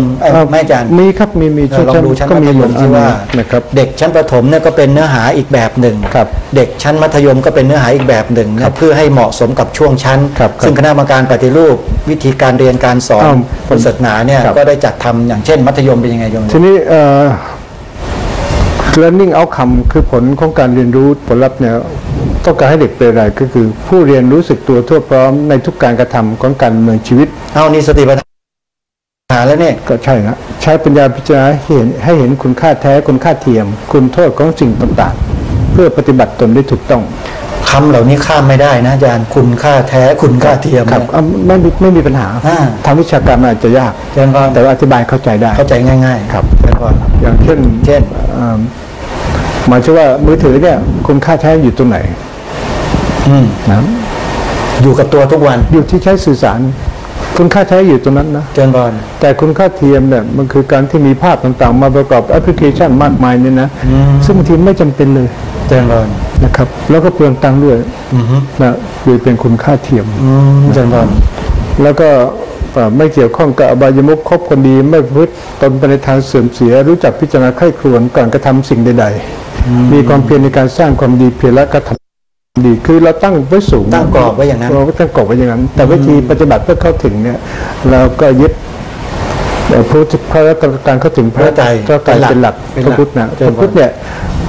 ไม่อาจารย์
มีครับมีช่วง
ลองดูชั้น
ก็
มั
มี
ธ
เห
ย
มือ
ม
น
ที่ว่า
นะครับ
เด็กชั้นประถมเนี่ยก็เป็นเนื้อหาอีกแบบหนึ่ง
ครับ
เด็กชั้นมัธยมก็เป็นเนื้อหาอีกแบบหนึ่งนะเพื่อให้เหมาะสมกับช่วงชั้น
ครับ
ซึ่งคณะกรรมการปฏิรูปวิธีการเรียนการสอน
อ้าว
พุทธศาสนาเนี่ย
ครับ
ก็ได้จัดทำอย่างเช่นมัธยมเป็นยังไงโยม
ทีนี้learning outcome คือผลของการเรียนรู้ผลลัพธ์เนี่ยต้องการให้เด็กเป็นอะไรก็คือผู้เรียนรู้สึกตัวทั่วพร้อมในทุกการกระทำของการดำเนินชีวิต
เอานี่สติปัฏฐานแล้วเนี่ย
ก็ใช่นะใช้ปัญญาพิจารณาให้เห็นคุณค่าแท้คุณค่าเทียม คุณโทษของสิ่งต่างๆ เพื่อปฏิบัติตนได้ถูกต้อง
คำเหล่านี้ข้ามไม่ได้นะอาจารย์คุณค่าแท้คุณค่าเทียม
ครับ
เนี่ย
ไม่มีปัญหา
อ่า
ทางวิชาการมันอาจจะยาก
เจริญพร
แต่ว่าอธิบายเข้าใจได้
เข้าใจง่ายๆ
ครับ
เจริญพร
อย่างเช่น
เช่น
หมายถึงว่ามือถือเนี่ยคุณค่าแท้อยู่ตรงไหน
อืม
นะ
อยู่กับตัวทุกวัน
อยู่ที่ใช้สื่อสาร คุณค่าแท้อยู่ตรงนั้นนะ
เจริญพร
แต่คุณค่าเทียมเนี่ยมันคือการที่มีภาพต่างๆ มาประกอบแอปพลิเคชันมากมายเนี่ยนะซึ่งบางทีไม่จำเป็นเลย
เจริญพร
นะครับ แล้วก็เปลืองตังค์ด้วย
อือฮึ
นะคือเป็นคุณค่าเทียม
เจริญพร
แล้วก็ไม่เกี่ยวข้องกับอบายมุขคบคนดีไม่ประพฤติตนไปในทางเสื่อมเสีย รู้จักพิจารณาไข้ครวญก่อนกระทำสิ่งใดๆมีความเพียรในการสร้างความดีเพียรและกระทำดีคือเราตั้งไว้สูง
ตั้งกรอบไว้อย่างนั้น
เราก็ตั้งกรอบไว้อย่างนั้น แต่วิธีปฏิบัติเพื่อเข้าถึงเนี่ยเราก็ยึดพระการเข้าถึงพระ
พระไตร
เป็นหลัก
เป็น
พ
หลั
ระ
ก
พุทธนะ
เจริ
พ
ญพร
ระพุทธเนี่ย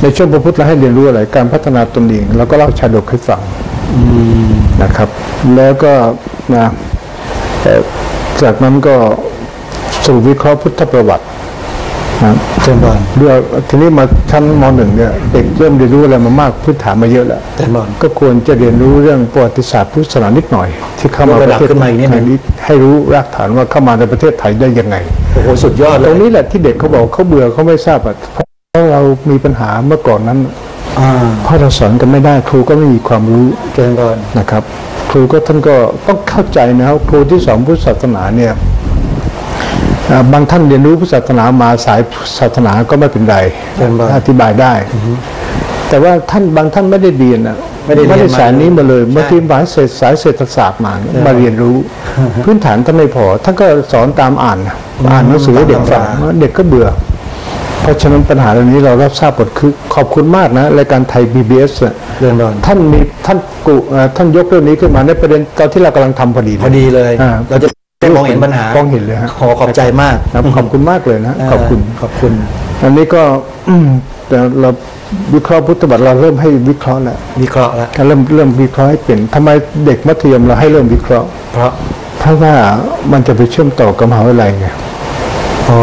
ในช่วงพระพุทธเราให้เรียนรู้อะไรการพัฒนาตนเองเราก็เล่าชาดกให้ฟังนะครับ แล้วก็นะจากนั้นก็สู่วิเคราะห์พุทธประวัตินะ
เจริญพร
ด้วยทีนี้มาชั้นม .1 เนี่ยเด็กเริ่มเรียนรู้อะไรมามากพื้นฐานมาเยอะแล้ว
เจริญพร
ก็ควรจะเรียนรู้เรื่องประวัติศาสตร์พุทธศาสนานิดหน่อย ที่เข้ามาย
ก
ประ
ดับ
เทศ
ขึ้นมาอีกนิดหนึ่ง
ให้รู้รากฐานว่าเข้ามาในประเทศไทยได้ยังไง
โอ้โหสุดยอดเล
ตร
ย
งนี้แหละที่เด็กเขาบอกเขาเบื่อเขาไม่ทราบอ่ะเพราะเรามีปัญหาเมื่อก่อนนั้น
อ่า
เพราะเราสอนกันไม่ได้ครูก็ไม่มีความรู้
เจริญพร
นะครับ ครูก็ท่านก็ต้องเข้าใจนะครับครูที่สอนพุทธศาสนาเนี่ยบางท่านเรียนรู้พุทธศาสนามาสายศาสนาก็ไม่เป็นไร
เจริญพร
อธิบายได้ แต่ว่าบางท่านไม่ได้เรียนอ่ะ
ไม่ได้เรียน
ได้สายนี้มาเลย
ใช่
บางทีสายเศรษฐศาสตร์มาเรียนรู้ พื้นฐานท่านไม่พอท่านก็สอนตามอ่านหนังสือให้เด็กฟังเด็กก็เบื่อ เพราะฉะนั้นปัญหาเหล่านี้เรารับทราบหมดคือขอบคุณมากนะรายการไทย PBS
เจริญพร
ท่านยกเรื่องนี้ขึ้นมาในประเด็นตอนที่เรากำลังทำพอดี
พอดีเลย
อ่า
เราจะได้มองเห็นปัญหาม
องเห็นเลยฮะ
ขอบใจมาก
ครับขอบคุณมากเลยนะขอบคุณ
ขอบคุณ
อันนี้ก็แต่เราวิเคราะห์พุทธบัตรเราเริ่มให้วิเคราะห์แล้ว
วิเคราะห์แล้ว
เริ่มวิเคราะห์ให้เป็นทำไมเด็กมัธยมเราให้เริ่มวิเคราะห์ เพราะว่ามันจะไปเชื่อมต่อกับมหาวิทยาลัยไง
อ๋อ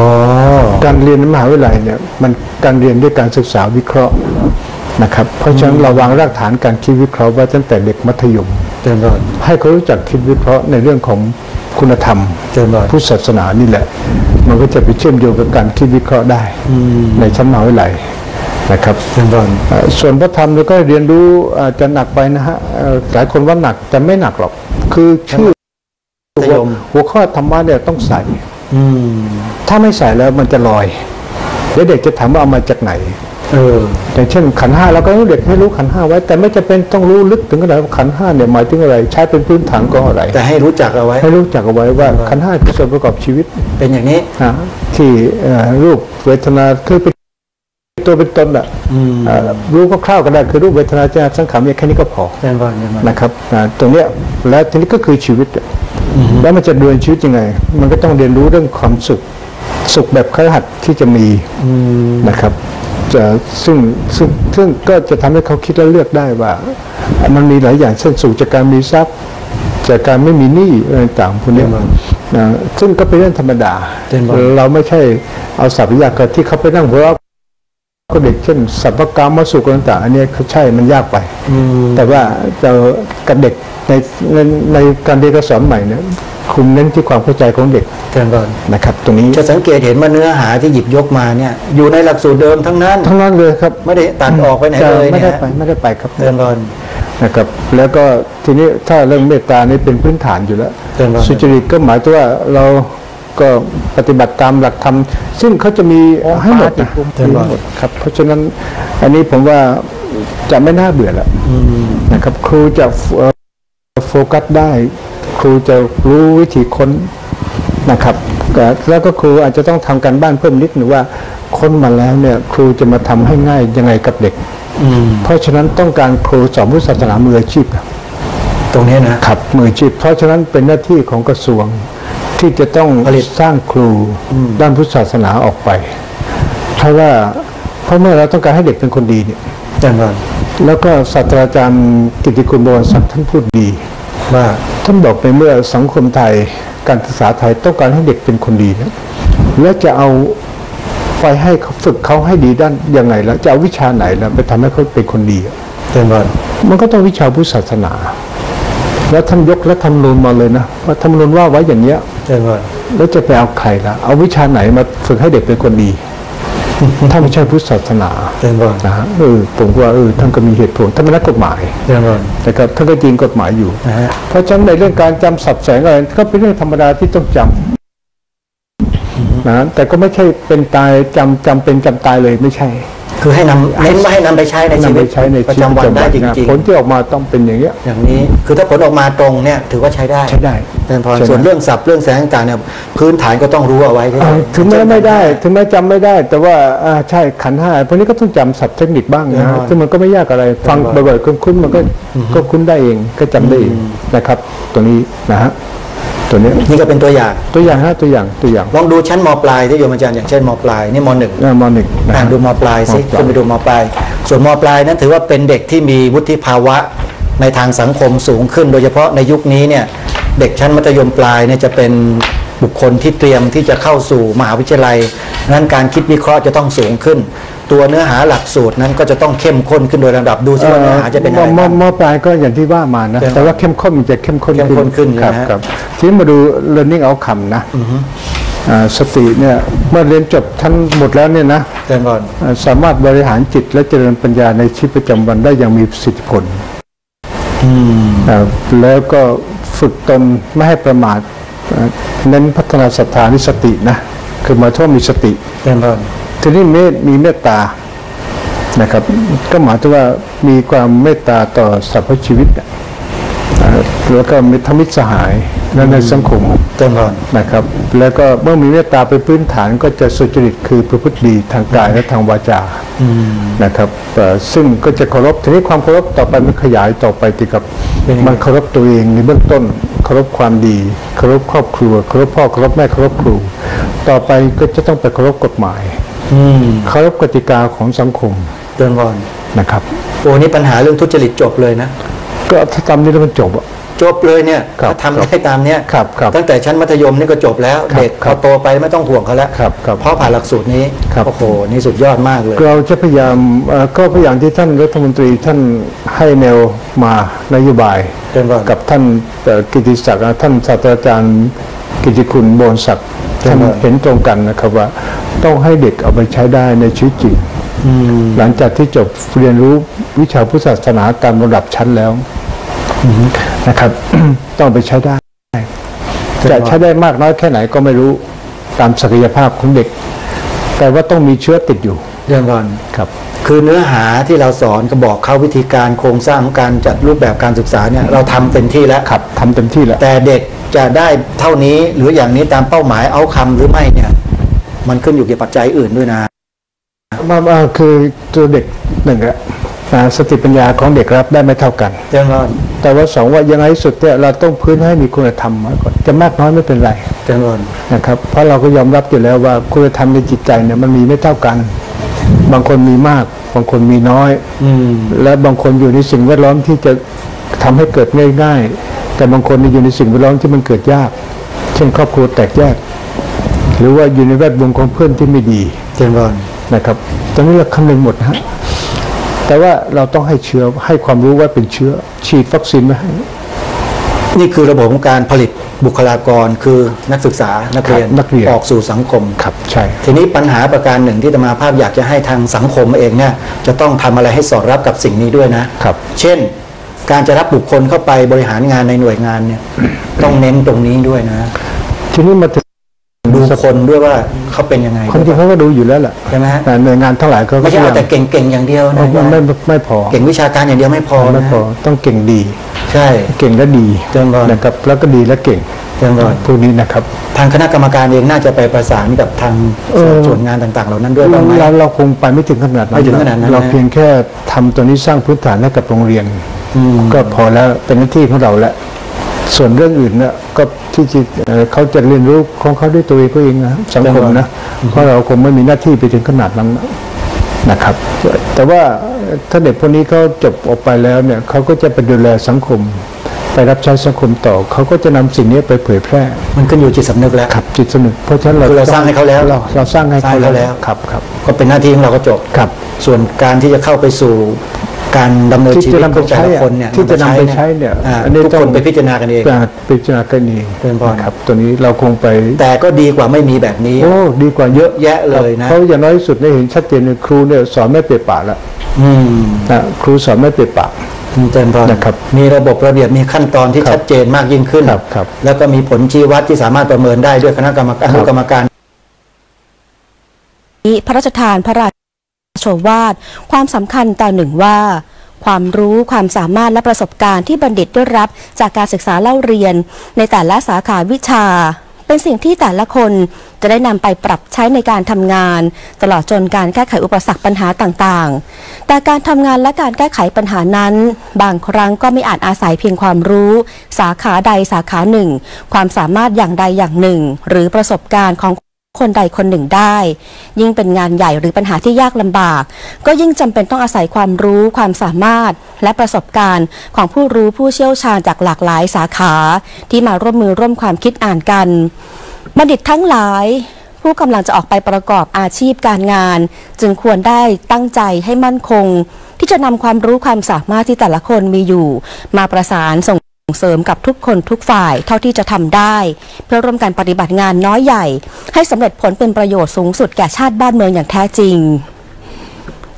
การเรียนในมหาวิทยาลัยเนี่ยมันการเรียนด้วยการศึกษาวิเคราะห์นะครับ เพราะฉะนั้นเราวางรากฐานการคิดวิเคราะห์ไว้ตั้งแต่เด็กมัธยม
เจริญพร
ให้เขารู้จักคิดวิเคราะห์ในเรื่องของคุณธรรม
เจริญพร
พุทธศาสนานี่แหละ มันก็จะไปเชื่อมโยงกับการคิดวิเคราะห์ได้ในชั้นมหาวิทยาลัยนะครับ
เจริญพร
ส่วนพระธรรมเราก็เรียนรู้อาจจะหนักไปนะฮะหลายคนว่าหนักแต่ไม่หนักหรอก คือชื่อ
มัธยม
หัวข้อธรรมะเนี่ยต้องใส่
อืม
ถ้าไม่ใส่แล้วมันจะลอยเดี๋ยวเด็กจะถามว่าเอามาจากไหน อย่างเช่นขันธ์ห้าเราก็ให้เด็กให้รู้ขันธ์ห้าไว้ แต่ไม่จำเป็นต้องรู้ลึกถึงขนาดว่าขันธ์ห้าเนี่ยหมายถึงอะไร ใช้เป็นพื้นฐานก็อะไร
แต่ให้รู้จักเอาไว้
ให้รู้จักเอาไว้ว่าขันธ์ห้าคือส่วนประกอบชีวิต
เป็นอย่างนี้
ที่รูปเวทนาคือเป็นตัวเป็นตนอ่ะรู้คร่าวๆก็ได้คือรูปเวทนาเจตนาสังขารเนี่ยแค่นี้ก็พอ
เจริญพรเจริญพร
นะครับตรงเนี้ยแล้วทีนี้ก็คือชีวิตอะแล้วมันจะดำเนินชีวิตยังไง มันก็ต้องเรียนรู้เรื่องความสุขแบบคฤหัสถ์ที่จะมีนะครับซึ่งก็จะทำให้เขาคิดและเลือกได้ว่า มันมีหลายอย่างเช่นสุขจากการมีทรัพย์จากการไม่มีหนี้อะไรต่างๆพวกนี้ซึ่งก็เป็นเรื่องธรรมดาเราไม่ใช่เอาศัพท์วิทยากรที่เขาไปนั่งหัวเราะ ก็เด็กเช่นสัพพกรรมสุขต่างๆอันนี้ใช่มันยากไปแต่ว่าจะกับเด็กในการเรียนการสอนใหม่เนี่ยคุณเน้นที่ความเข้าใจของเด็กนะครับตรงนี้
จะสังเกตเห็นว่าเนื้อหาที่หยิบยกมาเนี่ยอยู่ในหลักสูตรเดิมทั้งนั้น
เลยครับ
ไม่ได้ตัดออกไปไหนเลย
ไม่ได้ไปครับ
เดินก่อน
นะครับแล้วก็ทีนี้ถ้าเรื่องเมตตานี่เป็นพื้นฐานอยู่แล้วสุจริตก็หมายถึงว่าเราก็ปฏิบัติตามหลักธรรมซึ่งเขาจะมีให้หมดครับเพราะฉะนั้นอันนี้ผมว่าจะไม่น่าเบื่อแล้วนะครับครูจะโฟกัสได้ครูจะรู้วิธีค้นนะครับแล้วก็ครูอาจจะต้องทำการบ้านเพิ่มนิดหนึ่งว่าค้นมาแล้วเนี่ยครูจะมาทำให้ง่ายยังไงกับเด็กเพราะฉะนั้นต้องการครูสอนพุทธศาสนามืออาชีพ
ตรงนี้นะครับ
มืออาชีพเพราะฉะนั้นเป็นหน้าที่ของกระทรวงที่จะต้องสร้างครูด้านพุทธศาสนาออกไปเพราะเมื่อเราต้องการให้เด็กเป็นคนดีเนี่ยแล้วก็ศาสตราจารย์กิตติคุณบวรศักดิ์ท่านพูดดีว่าท่านบอกในเมื่อสังคมไทยการศึกษาไทยต้องการให้เด็กเป็นคนดีนะแล้วจะเอาไปให้เขาฝึกเขาให้ดีด้านยังไงแล้วจะเอาวิชาไหนแล้วไปทำให้เขาเป็นคนดีมันก็ต้องวิชาพุทธศาสนาแล้วท่านยกรัฐธรรมนูญมาเลยนะว่าธรรมนูญว่าไว้อย่างเนี้ยแล้วจะไปเอาใครล่ะเอาวิชาไหนมาฝึกให้เด็กเป็นคนดีถ้าไม่ใช่พุทธศาสนานะฮะผมว่าท่านก็มีเหตุผลท่านเป็นนักกฎหมายแต่ก็ท่านก็จริงกฎหมายอยู่เพราะฉะนั้นในเรื่องการจำศัพท์แสงอะไรก็เป็นเรื่องธรรมดาที่ต้องจำนะแต่ก็ไม่ใช่เป็นตายจำเป็นจำตายเลยไม่ใช่
คือให้นำเน้นว่าให้นำไปใช้ในชีวิตประจำวันได้จริง
ๆผลที่ออกมาต้องเป็นอย่าง
นี้คือถ้าผลออกมาตรงเนี่ยถือว่าใช้ได้ส่วนเรื่องศัพท์เรื่องแสงต่างเนี่ยพื้นฐานก็ต้องรู้เอาไว้
ถึงแม้ไม่ได้ถึงแม้จำไม่ได้แต่ว่าใช่ขันธ์ห้าพวกนี้ก็ต้องจำศัพท์เทคนิคบ้างนะซึ่งมันก็ไม่ยากอะไรฟังบ่อยๆคุ้นๆมันก็คุ้นได้เองก็จำได้เองนะครับตัวนี้นะฮะตัวนี้
นี่ก็เป็นตัวอย่าง
ตัวอย่าง
ลองดูชั้นม.ปลายที่โยมอาจารย์อย่างเช่นม.ปลายนี่ม.1ดูม.ปลายซิขึ้นไปดูม.ปลายส่วนม.ปลายนั้นถือว่าเป็นเด็กที่มีวุฒิภาวะในทางสังคมสูงขึ้นโดยเฉพาะในยุคนี้เนี่ยเด็กชั้นมัธยมปลายเนี่ยจะเป็นบุคคลที่เตรียมที่จะเข้าสู่มหาวิทยาลัยนั้นการคิดวิเคราะห์จะต้องสูงขึ้นตัวเนื้อหาหลักสูตรนั้นก็จะต้องเข้มข้นขึ้นโดยลำดับดูซิว่าเนื้อหาจะเป็นอะไร
ม.ปลายก็อย่างที่ว่ามานะแต่ว่าเข้มข้นมันจะเข้มข้น
ขึ้น
ครับทีนี้มาดู learning outcome นะสติเนี่ยเมื่อเรียนจบทั้งหมดแล้วเนี่ยนะสามารถบริหารจิตและเจริญปัญญาในชีวิตประจำวันได้อย่างมีประสิทธิผลแล้วก็ฝึกตนไม่ให้ประมาทเน้นพัฒนาศรัทธานิสตินะคือมาท่วมีสติทีนี้มีเมตตานะครับก็หมายถึงว่ามีความเมตตาต่อสรรพชีวิตแล้วก็มีธรรมิตรสหายในสังคมนะครับแล้วก็เมื่อมีเมตตาเป็นพื้นฐานก็จะสุจริตคือประพฤติดีทางกายและทางวาจานะครับซึ่งก็จะเคารพทีนี้ความเคารพต่อไปมันขยายต่อไปติดกับมันเคารพตัวเองในเบื้องต้นเคารพความดีเคารพครอบครัวเคารพพ่อเคารพแม่เคารพครูต่อไปก็จะต้องไปเคารพกฎหมายเคารพกติกาของสังคมนะครับ
โอ้นี่ปัญหาเรื่องทุจริตจบเลยนะ
ก็ถ้าทำนี่แล้วมันจบ
เลยเนี่ยถ้าทำได้ตามเนี้ยตั้งแต่ชั้นมัธยมนี่ก็จบแล้วเด็กเขาโตไปไม่ต้องห่วงเขาแล้วเพราะผ่านหลักสูตรนี้โอ้โหนี่สุดยอดมากเลย
เราจะพยายามที่ท่านรัฐมนตรีท่านให้แนวมานโยบายกับท่านกิติศักดิ์ท่านศาสตราจารย์กิติคุณบวรศักดิ์ท่านเห็นตรงกันนะครับว่าต้องให้เด็กเอาไปใช้ได้ในชีวิตจริงหลังจากที่จบเรียนรู้วิชาพุทธศาสนาตามระดับชั้นแล้วนะครับต้องไปใช้ได้จะใช้ได้มากน้อยแค่ไหนก็ไม่รู้ตามศักยภาพของเด็กแต่ว่าต้องมีเชื้อติดอยู่
เรื่องก่อนครับคือเนื้อหาที่เราสอนก็บอกเขาวิธีการโครงสร้างของการจัดรูปแบบการศึกษาเนี่ยเราทำเต็มที่แล้ว
ครับทำเต็มที่แล้ว
แต่เด็กจะได้เท่านี้หรืออย่างนี้ตามเป้าหมายเอาคำหรือไม่เนี่ยมันขึ้นอยู่กับปัจจัยอื่นด้วยนะ
คือตัวเด็กหนึ่งอะสติปัญญาของเด็กรับได้ไม่เท่ากันแต่ว่าสองว่ายังไงสุดเนี่ยเราต้องพื้นให้มีคุณธรรมมาก่อนจะมากน้อยไม่เป็นไรนะครับเพราะเราก็ยอมรับอยู่แล้วว่าคุณธรรมในจิตใจเนี่ยมันมีไม่เท่ากันบางคนมีมากบางคนมีน้อยและบางคนอยู่ในสิ่งแวดล้อมที่จะทำให้เกิดง่ายๆแต่บางคนอยู่ในสิ่งแวดล้อมที่มันเกิดยากเช่นครอบครัวแตกแยกหรือว่าอยู่ในแวดวงของเพื่อนที่ไม่ดี นะครับตอนนี้เราคำนึงหมดนะฮะแต่ว่าเราต้องให้เชื้อให้ความรู้ว่าเป็นเชื้อฉีดวัคซีนมาให้
นี่คือระบบของการผลิตบุคลากรคือนักศึกษานักเรียนออกสู่สังคม
ครับใช่
ทีนี้ปัญหาประการหนึ่งที่อาตมาภาพอยากจะให้ทางสังคมเองเนี่ยจะต้องทำอะไรให้สอดรับกับสิ่งนี้ด้วยนะครับเช่นการจะรับบุคคลเข้าไปบริหารงานในหน่วยงานเนี่ยต้องเน้นตรงนี้ด้วยนะ
ทีนี้มา
ดูคนด้วยว่าเขาเป็นยังไง
คนที่เขาก็ดูอยู่แล้วแหละ
ใช่ไหม
แต่หน่วยงานเท่าไหร่เขา
ไม่ใช่เอาแต่เก่งๆอย่างเดียวนะ
ไม่พอ
เก่งวิชาการอย่างเดียวไม่พอ
ต้องเก่งดี
ใช่
เก่งและดีนะครับแล้วก็ดีและเก่งพวกนี้นะครับ
ทางคณะกรรมการเองน่าจะไปประสานกับทางส่วนงานต่างๆเหล่านั้นด้วย
เราคงไปไม่ถึงขนาดนั้นเราเพียงแค่ทำตัวนี้สร้างพื้นฐานให้กับโรงเรียนก็พอแล้วเป็นหน้าที่ของเราแล้วส่วนเรื่องอื่นเนี่ยก็ที่เขาจะเรียนรู้ของเขาด้วยตัวเองนะสังคมนะเพราะเราคงไม่มีหน้าที่ไปถึงขนาดนั้นนะครับแต่ว่าถ้าเด็กพวกนี้เขาจบออกไปแล้วเนี่ยเขาก็จะไปดูแลสังคมไปรับใช้สังคมต่อเขาก็จะนำสิ่งนี้ไปเผยแพร่
มันขึ้นอยู่จิตสำนึกแล้ว
ครับจิตสำนึกเพราะฉะนั้น
เราสร้างให้เขาแล้ว
เราสร้างให้เขาแล้วครับ
ก็เป็นหน้าที่ของเราก็จบ
ครับ
ส่วนการที่จะเข้าไปสู่การดำเนินชีวิตของแต่ละคนเนี่ย
ที่จะนำไปใช้เนี่ย
ทุกคนไปพิจารณากันเอง
พิจารณากันเองครับตัวนี้เราคงไป
แต่ก็ดีกว่าไม่มีแบบนี้
โอ้ดีกว่าเยอะ
แยะเลยนะ
เขาอย่างน้อยที่สุดได้เห็นชัดเจนครูเนี่ยสอนไม่เปรอะปะแล้วครูสอนไม่เปรอะปะ
นะครับมีระบบระเบียบมีขั้นตอนที่ชัดเจนมากยิ่งขึ้นแล้วก็มีผลชี้วัดที่สามารถประเมินได้ด้วยคณะกรรมการ
พระราชทานพระราชโอวาทความสำคัญต่อหนึ่งว่าความรู้ความสามารถและประสบการณ์ที่บัณฑิตได้รับจากการศึกษาเล่าเรียนในแต่ละสาขาวิชาเป็นสิ่งที่แต่ละคนจะได้นำไปปรับใช้ในการทำงานตลอดจนการแก้ไขอุปสรรคปัญหาต่างๆแต่การทำงานและการแก้ไขปัญหานั้นบางครั้งก็ไม่อาจอาศัยเพียงความรู้สาขาใดสาขาหนึ่งความสามารถอย่างใดอย่างหนึ่งหรือประสบการณ์ของคนใดคนหนึ่งได้ยิ่งเป็นงานใหญ่หรือปัญหาที่ยากลำบากก็ยิ่งจำเป็นต้องอาศัยความรู้ความสามารถและประสบการณ์ของผู้รู้ผู้เชี่ยวชาญจากหลากหลายสาขาที่มาร่วมมือร่วมความคิดอ่านกันบัณฑิตทั้งหลายผู้กำลังจะออกไปประกอบอาชีพการงานจึงควรได้ตั้งใจให้มั่นคงที่จะนำความรู้ความสามารถที่แต่ละคนมีอยู่มาประสานส่งเสริมกับทุกคนทุกฝ่ายเท่าที่จะทำได้เพื่อร่วมกันปฏิบัติงานน้อยใหญ่ให้สำเร็จผลเป็นประโยชน์สูงสุดแก่ชาติบ้านเมืองอย่างแท้จริง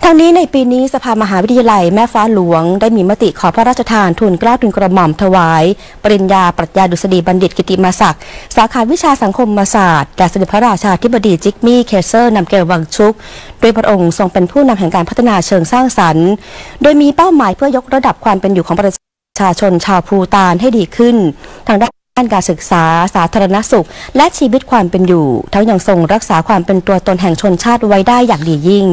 ทางนี้ในปีนี้สภามหาวิทยาลัยแม่ฟ้าหลวงได้มีมติขอพระราชทานทุนเกล้าทุนกระหม่อมถวายปริญญาปรัชญาดุษฎีบัณฑิตกิติมศักดิ์สาขาวิชาสังคมศาสตร์แด่สมเด็จพระราชาธิบดีจิกมี่เคเซอร์นำเกลวังชุกโดยพระองค์ทรงเป็นผู้นำแห่งการพัฒนาเชิงสร้างสรรค์โดยมีเป้าหมายเพื่อยกระดับความเป็นอยู่ของประชาชนชาวภูฏานให้ดีขึ้นทางด้านการศึกษาสาธารณสุขและชีวิตความเป็นอยู่ทั้งยังทรงรักษาความเป็นตัวตนแห่งชนชาติไว้ได้อย่างดียิ่ง